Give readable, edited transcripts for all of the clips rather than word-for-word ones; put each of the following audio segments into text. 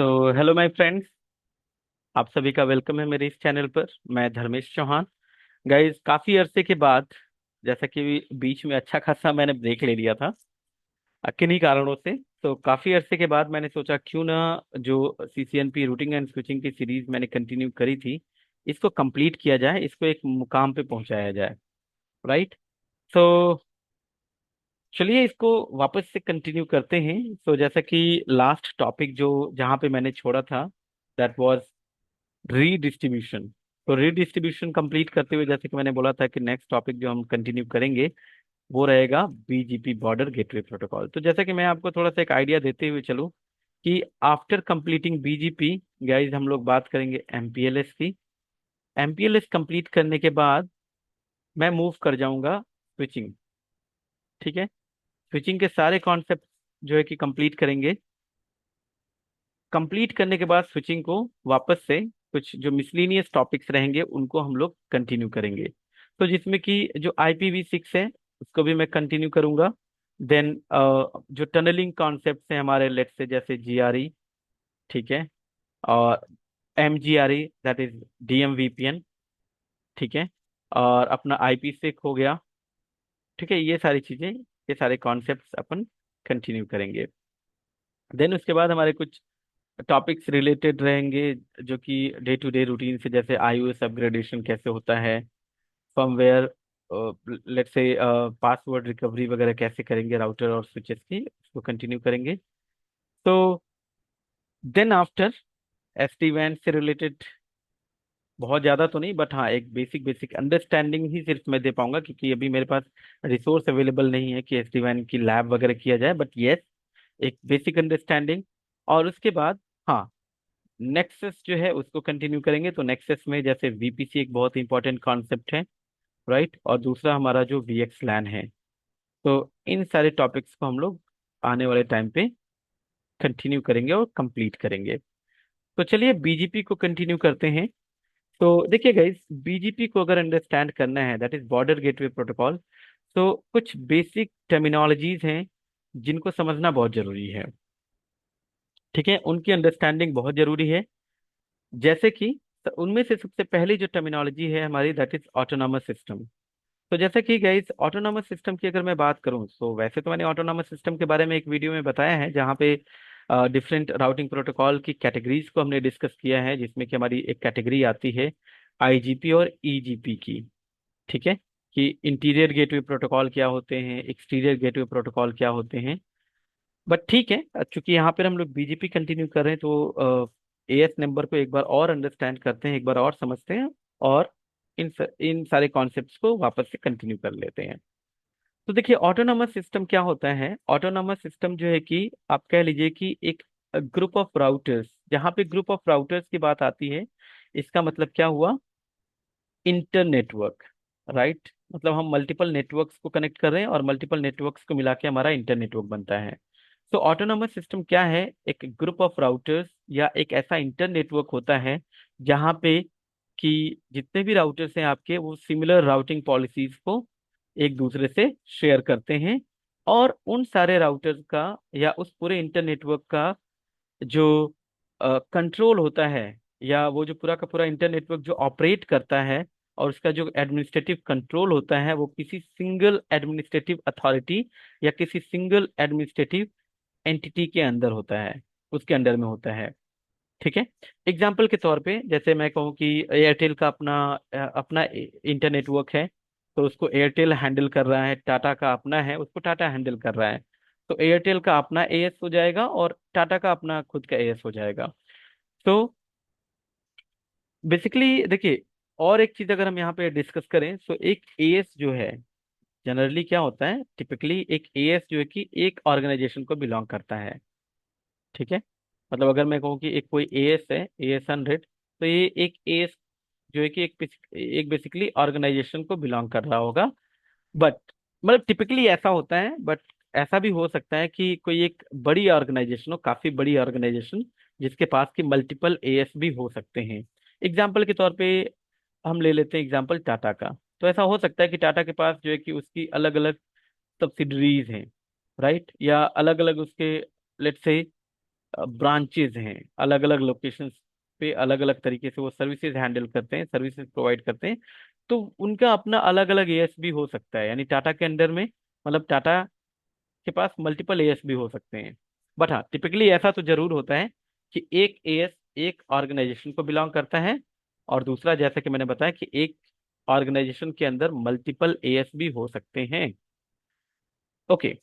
तो hello my friends, आप सभी का वेलकम है मेरे इस चैनल पर। मैं धर्मेश चौहान। गाइस, काफी अरसे के बाद, जैसा कि बीच में अच्छा खासा मैंने ब्रेक ले लिया था किन्हीं कारणों से। तो काफी अरसे के बाद मैंने सोचा क्यों ना जो सीसीएनपी रूटिंग एंड स्विचिंग की सीरीज मैंने कंटिन्यू करी थी, इसको कंप्लीट किया जाए, इसको एक मुकाम पे पहुंचाया जाए। राइट। तो चलिए इसको वापस से कंटिन्यू करते हैं। तो जैसा कि लास्ट टॉपिक जो जहाँ पे मैंने छोड़ा था, दैट वाज रीडिस्ट्रीब्यूशन। तो रीडिस्ट्रीब्यूशन कंप्लीट करते हुए, जैसे कि मैंने बोला था कि नेक्स्ट टॉपिक जो हम कंटिन्यू करेंगे वो रहेगा बीजीपी बॉर्डर गेटवे प्रोटोकॉल। तो जैसा कि मैं आपको थोड़ा सा एक आइडिया देते हुए चलूं कि आफ्टर कंप्लीटिंग बीजीपी, गाइज हम लोग बात करेंगे एमपीएलएस की। एमपीएलएस कंप्लीट करने के बाद मैं मूव कर जाऊंगा स्विचिंग। ठीक है। स्विचिंग के सारे कॉन्सेप्ट जो है कि कंप्लीट करेंगे। कंप्लीट करने के बाद स्विचिंग को वापस से कुछ जो मिसलिनियस टॉपिक्स रहेंगे उनको हम लोग कंटिन्यू करेंगे। तो जिसमें कि जो IPv6 है उसको भी मैं कंटिन्यू करूंगा। देन जो टनलिंग कॉन्सेप्ट हैं हमारे, लेट से जैसे GRE। ठीक है। और MGRE, दैट इज DMVPN। ठीक है। और अपना IP6 हो गया। ठीक है। ये सारी चीजें, ये सारे कॉन्सेप्ट्स अपन कंटिन्यू करेंगे। देन उसके बाद हमारे कुछ टॉपिक्स रिलेटेड रहेंगे जो कि डे टू डे रूटीन से, जैसे iOS अपग्रेडेशन कैसे होता है, firmware, let's say password recovery वगैरह कैसे करेंगे राउटर और स्विचेस की, उसको कंटिन्यू करेंगे। तो देन आफ्टर SD WAN से रिलेटेड बहुत ज्यादा तो नहीं, बट हाँ एक बेसिक बेसिक अंडरस्टैंडिंग ही सिर्फ मैं दे पाऊंगा, क्योंकि अभी मेरे पास रिसोर्स अवेलेबल नहीं है कि SD WAN की लैब वगैरह किया जाए, बट यस एक बेसिक अंडरस्टैंडिंग। और उसके बाद हाँ नेक्सस जो है उसको कंटिन्यू करेंगे। तो नेक्सस में जैसे VPC एक बहुत इंपॉर्टेंट कॉन्सेप्ट है। राइट। और दूसरा हमारा जो VXLAN है। तो इन सारे टॉपिक्स को हम लोग आने वाले टाइम पे कंटिन्यू करेंगे और कंप्लीट करेंगे। तो चलिए बीजीपी को कंटिन्यू करते हैं। तो देखिए गाइस, बीजीपी को अगर अंडरस्टैंड करना है, that is border gateway protocol, तो कुछ बेसिक टर्मिनोलॉजीज हैं जिनको समझना बहुत जरूरी है। ठीक है। उनकी अंडरस्टैंडिंग बहुत जरूरी है। जैसे कि उनमें से सबसे पहली जो टर्मिनोलॉजी है हमारी, दैट इज ऑटोनॉमस सिस्टम। तो जैसे कि गाइस ऑटोनॉमस सिस्टम की अगर मैं बात करूं, तो वैसे तो मैंने ऑटोनॉमस सिस्टम के बारे में एक वीडियो में बताया है जहां पे डिफरेंट राउटिंग प्रोटोकॉल की कैटेगरीज को हमने डिस्कस किया है, जिसमें कि हमारी एक कैटेगरी आती है IGP और EGP की। ठीक है। कि इंटीरियर गेटवे प्रोटोकॉल क्या होते हैं, एक्सटीरियर गेटवे प्रोटोकॉल क्या होते हैं। बट ठीक है, चूंकि यहाँ पर हम लोग बीजीपी कंटिन्यू कर रहे हैं, तो AS नंबर को एक बार और अंडरस्टैंड करते हैं, एक बार और समझते हैं, और इन सारे कॉन्सेप्ट्स को वापस से कंटिन्यू कर लेते हैं। तो देखिए ऑटोनॉमस सिस्टम क्या होता है। ऑटोनॉमस सिस्टम जो है कि आप कह लीजिए कि एक ग्रुप ऑफ राउटर्स, जहाँ पे ग्रुप ऑफ राउटर्स की बात आती है, इसका मतलब क्या हुआ, इंटर नेटवर्क। राइट। मतलब हम मल्टीपल नेटवर्क्स को कनेक्ट कर रहे हैं और मल्टीपल नेटवर्क्स को मिला के हमारा इंटर नेटवर्क बनता है। तो ऑटोनोमस सिस्टम क्या है, एक ग्रुप ऑफ राउटर्स या एक ऐसा इंटर नेटवर्क होता है जहाँ पे कि जितने भी राउटर्स हैं आपके, वो सिमिलर राउटिंग पॉलिसीज को एक दूसरे से शेयर करते हैं। और उन सारे राउटर्स का या उस पूरे इंटर नेटवर्क का जो कंट्रोल होता है, या वो जो पूरा का पूरा इंटर नेटवर्क जो ऑपरेट करता है, और उसका जो एडमिनिस्ट्रेटिव कंट्रोल होता है, वो किसी सिंगल एडमिनिस्ट्रेटिव अथॉरिटी या किसी सिंगल एडमिनिस्ट्रेटिव एंटिटी के अंदर होता है, उसके अंडर में होता है। ठीक है। एग्जाम्पल के तौर पे जैसे मैं कहूँ कि एयरटेल का अपना अपना इंटर नेटवर्क है, तो उसको एयरटेल हैंडल कर रहा है, टाटा का अपना है उसको टाटा हैंडल कर रहा है। तो एयरटेल का अपना AS हो जाएगा और टाटा का अपना खुद का AS हो जाएगा। तो बेसिकली देखिए, और एक चीज अगर हम यहाँ पे डिस्कस करें, तो एक AS जो है, जनरली क्या होता है, टिपिकली एक AS जो है कि एक ऑर्गेनाइजेशन को बिलोंग करता है। ठीक है। मतलब अगर मैं कहूँ कि एक कोई AS है, AS 100, तो ये एक AS जो है कि एक बेसिकली ऑर्गेनाइजेशन को बिलोंग कर रहा होगा। बट मतलब टिपिकली ऐसा होता है, बट ऐसा भी हो सकता है कि कोई एक बड़ी ऑर्गेनाइजेशन हो, काफी बड़ी ऑर्गेनाइजेशन, जिसके पास की मल्टीपल AS भी हो सकते हैं। एग्जाम्पल के तौर पे हम ले लेते हैं एग्जाम्पल टाटा का। तो ऐसा हो सकता है कि टाटा के पास जो है कि उसकी अलग अलग सब्सिडरीज हैं। राइट। या अलग अलग उसके, लेट्स से ब्रांचेज हैं, अलग अलग लोकेशंस पे अलग अलग तरीके से वो सर्विसेज हैंडल करते हैं, सर्विसेज प्रोवाइड करते हैं। तो उनका अपना अलग अलग एएस भी हो सकता है, यानी टाटा के अंडर में, मतलब टाटा के पास मल्टीपल एएस भी हो सकते हैं। बट हाँ, टिपिकली ऐसा तो जरूर होता है कि एक एएस एक ऑर्गेनाइजेशन को बिलोंग करता है, और दूसरा जैसा कि मैंने बताया कि एक ऑर्गेनाइजेशन के अंदर मल्टीपल एएस भी हो सकते हैं। ओके।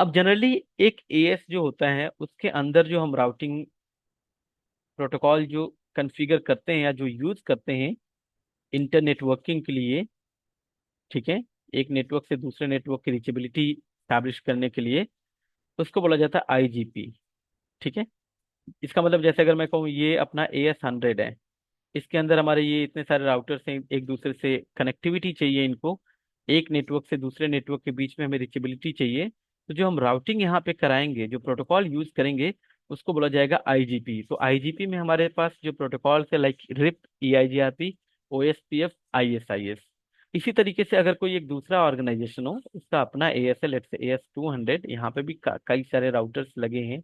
अब जनरली एक एएस जो होता है उसके अंदर जो हम राउटिंग प्रोटोकॉल जो कॉन्फ़िगर करते हैं या जो यूज करते हैं इंटरनेटवर्किंग के लिए, ठीक है, एक नेटवर्क से दूसरे नेटवर्क की रीचेबिलिटी स्टैब्लिश करने के लिए, उसको बोला जाता है आईजीपी। ठीक है। इसका मतलब जैसे अगर मैं कहूँ ये अपना AS100 है, इसके अंदर हमारे ये इतने सारे राउटर्स हैं, एक दूसरे से कनेक्टिविटी चाहिए इनको, एक नेटवर्क से दूसरे नेटवर्क के बीच में हमें रीचेबिलिटी चाहिए। तो जो हम राउटिंग यहाँ पे कराएंगे, जो प्रोटोकॉल यूज करेंगे, उसको बोला जाएगा आईजीपी। तो आईजीपी में हमारे पास जो प्रोटोकॉल है like RIP, EIGRP, OSPF, ISIS। इसी तरीके से अगर कोई एक दूसरा ऑर्गेनाइजेशन हो, उसका अपना ASL, लेट्स से AS200, यहाँ पे भी कई सारे राउटर्स लगे हैं।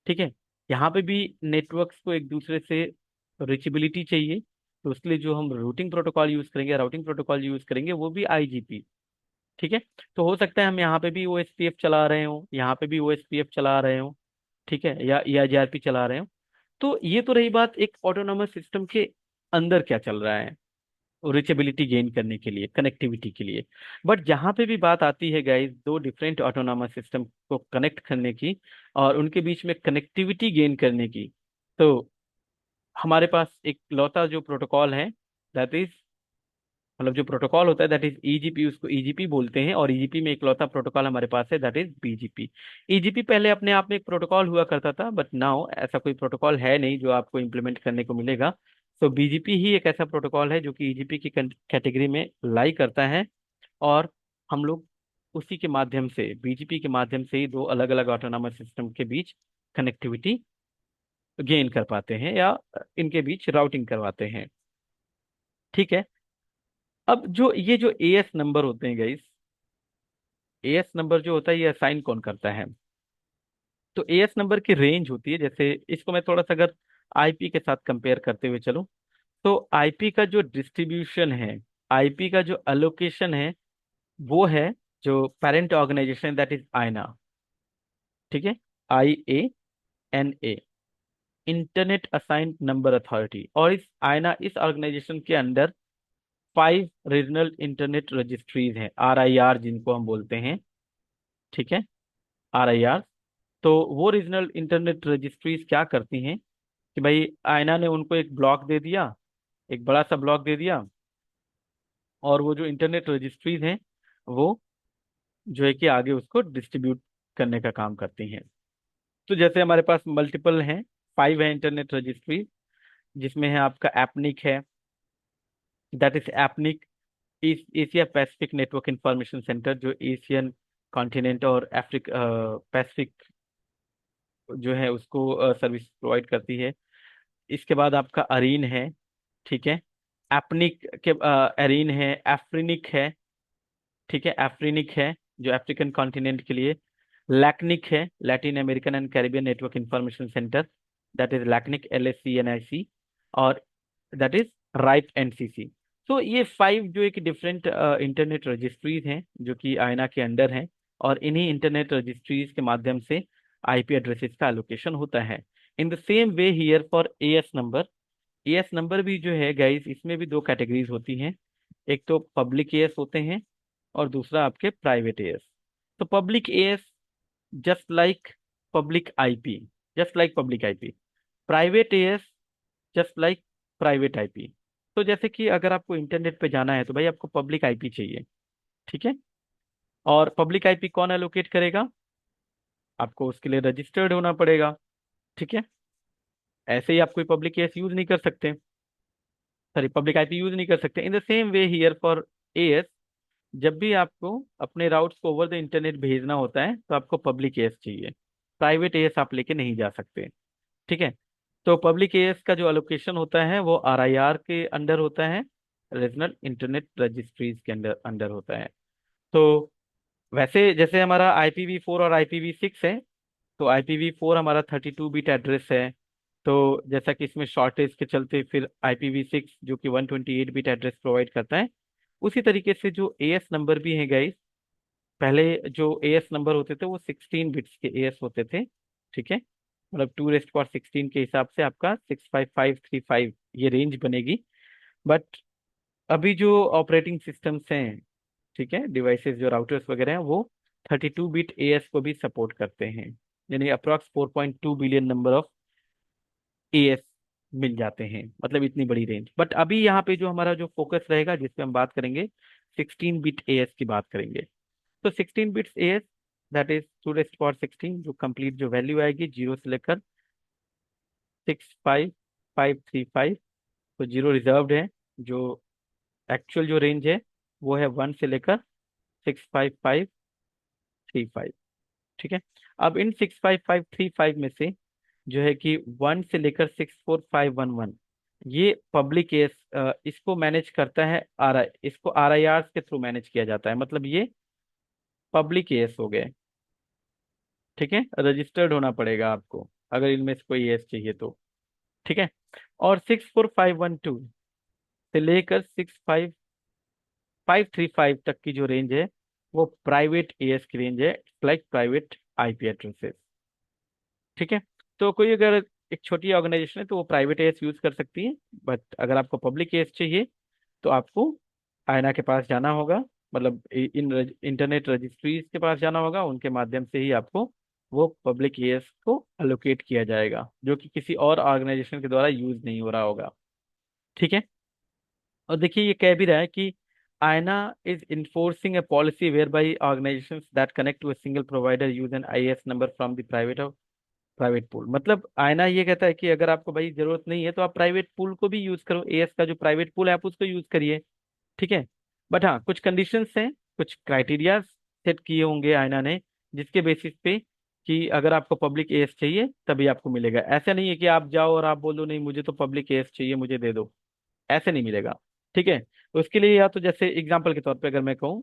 ठीक है। यहाँ पे भी नेटवर्क्स को एक दूसरे से रीचेबिलिटी चाहिए, तो उसके लिए जो हम रूटिंग प्रोटोकॉल यूज करेंगे, राउटिंग प्रोटोकॉल यूज करेंगे, वो भी आईजीपी। ठीक है। तो हो सकता है हम यहाँ पे भी OSPF चला रहे हो, यहाँ पे भी OSPF चला रहे हो, ठीक है, या EIGRP चला रहे हो। तो ये तो रही बात एक ऑटोनोमस सिस्टम के अंदर क्या चल रहा है, रीचेबिलिटी गेन करने के लिए, कनेक्टिविटी के लिए। बट जहां पे भी बात आती है गाइस दो डिफरेंट ऑटोनोमस सिस्टम को कनेक्ट करने की और उनके बीच में कनेक्टिविटी गेन करने की, तो हमारे पास एक लौता जो प्रोटोकॉल है, दैट इज, मतलब जो प्रोटोकॉल होता है दैट इज ईजीपी, उसको ईजीपी बोलते हैं। और ईजीपी में एक लौता प्रोटोकॉल हमारे पास है दैट इज बीजीपी। ईजीपी पहले अपने आप में एक प्रोटोकॉल हुआ करता था, बट नाउ ऐसा कोई प्रोटोकॉल है नहीं जो आपको इम्प्लीमेंट करने को मिलेगा। तो बीजीपी ही एक ऐसा प्रोटोकॉल है जो कि ईजीपी की कैटेगरी में लाई करता है। और हम लोग उसी के माध्यम से, बीजीपी के माध्यम से ही दो अलग अलग ऑटोनॉमस सिस्टम के बीच कनेक्टिविटी गेन कर पाते हैं या इनके बीच राउटिंग करवाते हैं। ठीक है। अब जो ये जो एएस नंबर होते हैं गाइस, एएस नंबर जो होता है ये असाइन कौन करता है? तो एएस नंबर की रेंज होती है, जैसे इसको मैं थोड़ा सा अगर आईपी के साथ कंपेयर करते हुए चलूं, तो आईपी का जो डिस्ट्रीब्यूशन है, आईपी का जो अलोकेशन है, वो है जो पेरेंट ऑर्गेनाइजेशन दैट इज आयना। ठीक है। IANA, internet assigned number authority. और इस आयना, इस ऑर्गेनाइजेशन के अंडर 5 रीजनल इंटरनेट रजिस्ट्रीज हैं, RIR जिनको हम बोलते हैं। ठीक है। RIR। तो वो रीजनल इंटरनेट रजिस्ट्रीज क्या करती हैं कि भाई आयना ने उनको एक ब्लॉक दे दिया, एक बड़ा सा ब्लॉक दे दिया, और वो जो इंटरनेट रजिस्ट्रीज हैं वो जो है कि आगे उसको डिस्ट्रीब्यूट करने का काम करती हैं। तो जैसे हमारे पास मल्टीपल हैं, 5 है इंटरनेट रजिस्ट्री, जिसमें है आपका एपनिक है, that is APNIC, Asia Pacific network information centre, जो एशियन कॉन्टिनेंट और अफ्रीका पैसिफिक जो है उसको सर्विस प्रोवाइड करती है। इसके बाद आपका अरीन है। ठीक है। एपनिक के अरीन है, एफ्रिनिक है। ठीक है, एफ्रिनिक है जो अफ्रीकन कॉन्टिनेंट के लिए। लैक्निक है, Latin American and Caribbean network information centre, that is LACNIC, LSCNIC। और दैट इज राइप NCC। तो ये 5 जो एक डिफरेंट इंटरनेट रजिस्ट्रीज हैं जो कि आयना के अंडर हैं, और इन्हीं इंटरनेट रजिस्ट्रीज के माध्यम से IP एड्रेसेस का एलोकेशन होता है। In the same way here for AS number, as number भी जो है गाइस, इसमें भी दो कैटेगरीज होती हैं। एक तो पब्लिक एएस होते हैं, और दूसरा आपके प्राइवेट एएस। तो public as just like public IP, just like public IP. Private as just like private IP. तो जैसे कि अगर आपको इंटरनेट पे जाना है तो भाई आपको पब्लिक आईपी चाहिए। ठीक है। और पब्लिक आईपी कौन एलोकेट करेगा? आपको उसके लिए रजिस्टर्ड होना पड़ेगा। ठीक है। ऐसे ही आप कोई पब्लिक एएस यूज नहीं कर सकते, सॉरी पब्लिक आईपी यूज नहीं कर सकते। In the same way here for as, जब भी आपको अपने राउट्स को ओवर द इंटरनेट भेजना होता है तो आपको पब्लिक एएस चाहिए, प्राइवेट एएस आप लेके नहीं जा सकते। ठीक है। तो पब्लिक एएस का जो अलोकेशन होता है वो RIR के अंडर होता है, रीजनल इंटरनेट रजिस्ट्रीज के अंडर अंडर होता है। तो वैसे जैसे हमारा IPv4 और IPv6 है, तो IPv4 हमारा 32 बिट एड्रेस है। तो जैसा कि इसमें शॉर्टेज के चलते फिर IPv6 जो कि 128 बिट एड्रेस प्रोवाइड करता है, उसी तरीके से जो AS नंबर भी है गाइस, पहले जो AS नंबर होते थे वो 16 बिट्स के AS होते थे। ठीक है, मतलब 2⁻16 के हिसाब से आपका 65535 ये रेंज बनेगी। बट अभी जो ऑपरेटिंग सिस्टम्स हैं, ठीक है, डिवाइसेस जो राउटर्स वगैरह हैं, वो 32 बिट AS को भी सपोर्ट करते हैं, यानी approx 4.2 billion number of AS मिल जाते हैं, मतलब इतनी बड़ी रेंज। बट अभी यहाँ पे जो हमारा जो फोकस रहेगा, जिसपे हम बात करेंगे, 16 बिट AS की बात करेंगे। तो 16 बिट्स AS, दैट इज 2⁻16, जो कंप्लीट जो वैल्यू आएगी जीरो से लेकर 65535। तो जीरो रिजर्व्ड है, जो एक्चुअल जो रेंज है वो है 1 से लेकर 65535। ठीक है, अब इन 65535 में से जो है कि 1 से लेकर 64511, ये पब्लिक केस, इसको मैनेज करता है RI, इसको RIR के थ्रू मैनेज किया जाता है, मतलब ये पब्लिक केस हो गए। ठीक है, रजिस्टर्ड होना पड़ेगा आपको अगर इनमें से कोई एस चाहिए तो। ठीक है, और 64512 से लेकर 65535 तक की जो रेंज है वो प्राइवेट एएस की रेंज है, लाइक प्राइवेट IP एड्रेसेस। ठीक है, तो कोई अगर एक छोटी ऑर्गेनाइजेशन है तो वो प्राइवेट एएस यूज कर सकती है। बट अगर आपको पब्लिक एएस चाहिए तो आपको आयना के पास जाना होगा, मतलब इन इंटरनेट रजिस्ट्रीज के पास जाना होगा, उनके माध्यम से ही आपको वो पब्लिक एएस को अलोकेट किया जाएगा, जो कि किसी और ऑर्गेनाइजेशन के द्वारा यूज नहीं हो रहा होगा। ठीक है, और देखिए ये कह भी रहा है कि IANA is enforcing a policy whereby organization that connect to a single provider use an IAS number from the private pool. मतलब आयना ये कहता है कि अगर आपको भाई जरूरत नहीं है तो आप प्राइवेट पूल को भी यूज करो, एएस का जो प्राइवेट पूल है आप उसको यूज करिए। ठीक है, बट हाँ कुछ कंडीशंस हैं, कुछ क्राइटेरिया सेट किए होंगे आयना ने, जिसके बेसिस पे कि अगर आपको पब्लिक एएस चाहिए तभी आपको मिलेगा। ऐसा नहीं है कि आप जाओ और आप बोलो नहीं मुझे तो पब्लिक एएस चाहिए मुझे दे दो, ऐसे नहीं मिलेगा। ठीक है, तो उसके लिए या तो जैसे एग्जांपल के तौर पे अगर मैं कहूँ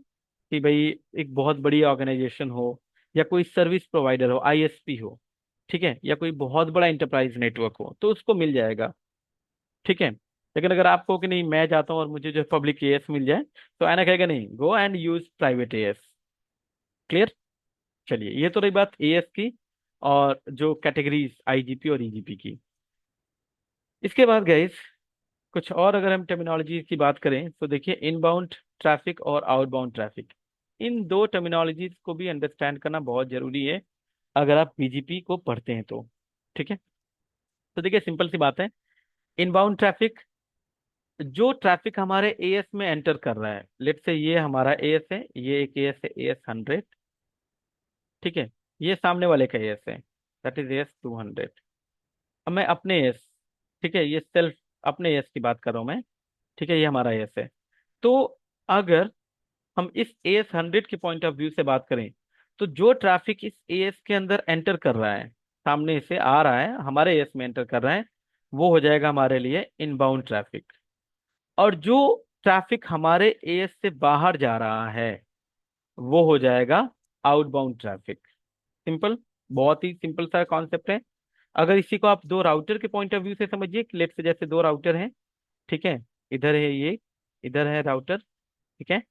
कि भाई एक बहुत बड़ी ऑर्गेनाइजेशन हो, या कोई सर्विस प्रोवाइडर हो, ISP हो, ठीक है, या कोई बहुत बड़ा इंटरप्राइज नेटवर्क हो, तो उसको मिल जाएगा। ठीक है, लेकिन अगर आप कहो कि नहीं मैं चाहता हूँ और मुझे जो पब्लिक एएस मिल जाए, तो आना कहेगा नहीं, go and use private as. Clear. चलिए, ये तो रही बात एएस की और जो कैटेगरीज IGP और EGP की। इसके बाद गाइस कुछ और अगर हम टर्मिनोलॉजी की बात करें तो देखिए, इनबाउंड ट्रैफिक और आउटबाउंड ट्रैफिक, इन दो टर्मिनोलॉजीज को भी अंडरस्टैंड करना बहुत जरूरी है अगर आप BGP को पढ़ते हैं तो। ठीक है, तो देखिए सिंपल सी बात है, इनबाउंड ट्रैफिक, जो ट्रैफिक हमारे AS में एंटर कर रहा है, लेट से ये हमारा AS है, ये एक AS है AS100। ठीक है, ये सामने वाले का AS है, दैट इज AS200। अब मैं अपने AS, ठीक है, ये सेल्फ अपने AS की बात कर रहा हूँ मैं। ठीक है, ये हमारा AS है। तो अगर हम इस AS100 के पॉइंट ऑफ व्यू से बात करें, तो जो ट्रैफिक इस AS के अंदर एंटर कर रहा है, सामने से आ रहा है हमारे AS में एंटर कर रहा है, वो हो जाएगा हमारे लिए इनबाउंड ट्रैफिक। और जो ट्रैफिक हमारे AS से बाहर जा रहा है वो हो जाएगा आउटबाउंड ट्रैफिक। सिंपल, बहुत ही सिंपल सा कॉन्सेप्ट है। अगर इसी को आप दो राउटर के पॉइंट ऑफ व्यू से समझिए, लेट से जैसे दो राउटर हैं, ठीक है, इधर है ये, इधर है राउटर, ठीक है,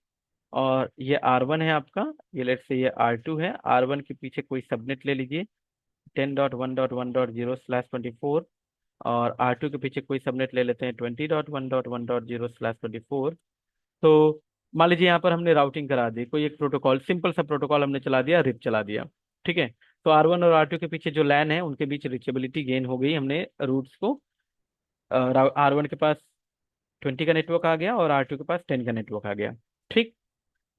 और ये R1 है आपका, ये लेट से ये R2 है। R1 के पीछे कोई सबनेट ले लीजिए 10.1.1.0/24, और R2 के पीछे कोई सबनेट ले लेते हैं 20.1.1.0/24। तो मान लीजिए यहाँ पर हमने राउटिंग करा दी, कोई एक प्रोटोकॉल, सिंपल सा प्रोटोकॉल हमने चला दिया, रिप चला दिया। ठीक है, तो R1 और R2 के पीछे जो लैन है उनके बीच रिचेबिलिटी गेन हो गई, हमने रूट्स को, R1 के पास 20 का नेटवर्क आ गया और R2 के पास 10 का नेटवर्क आ गया। ठीक,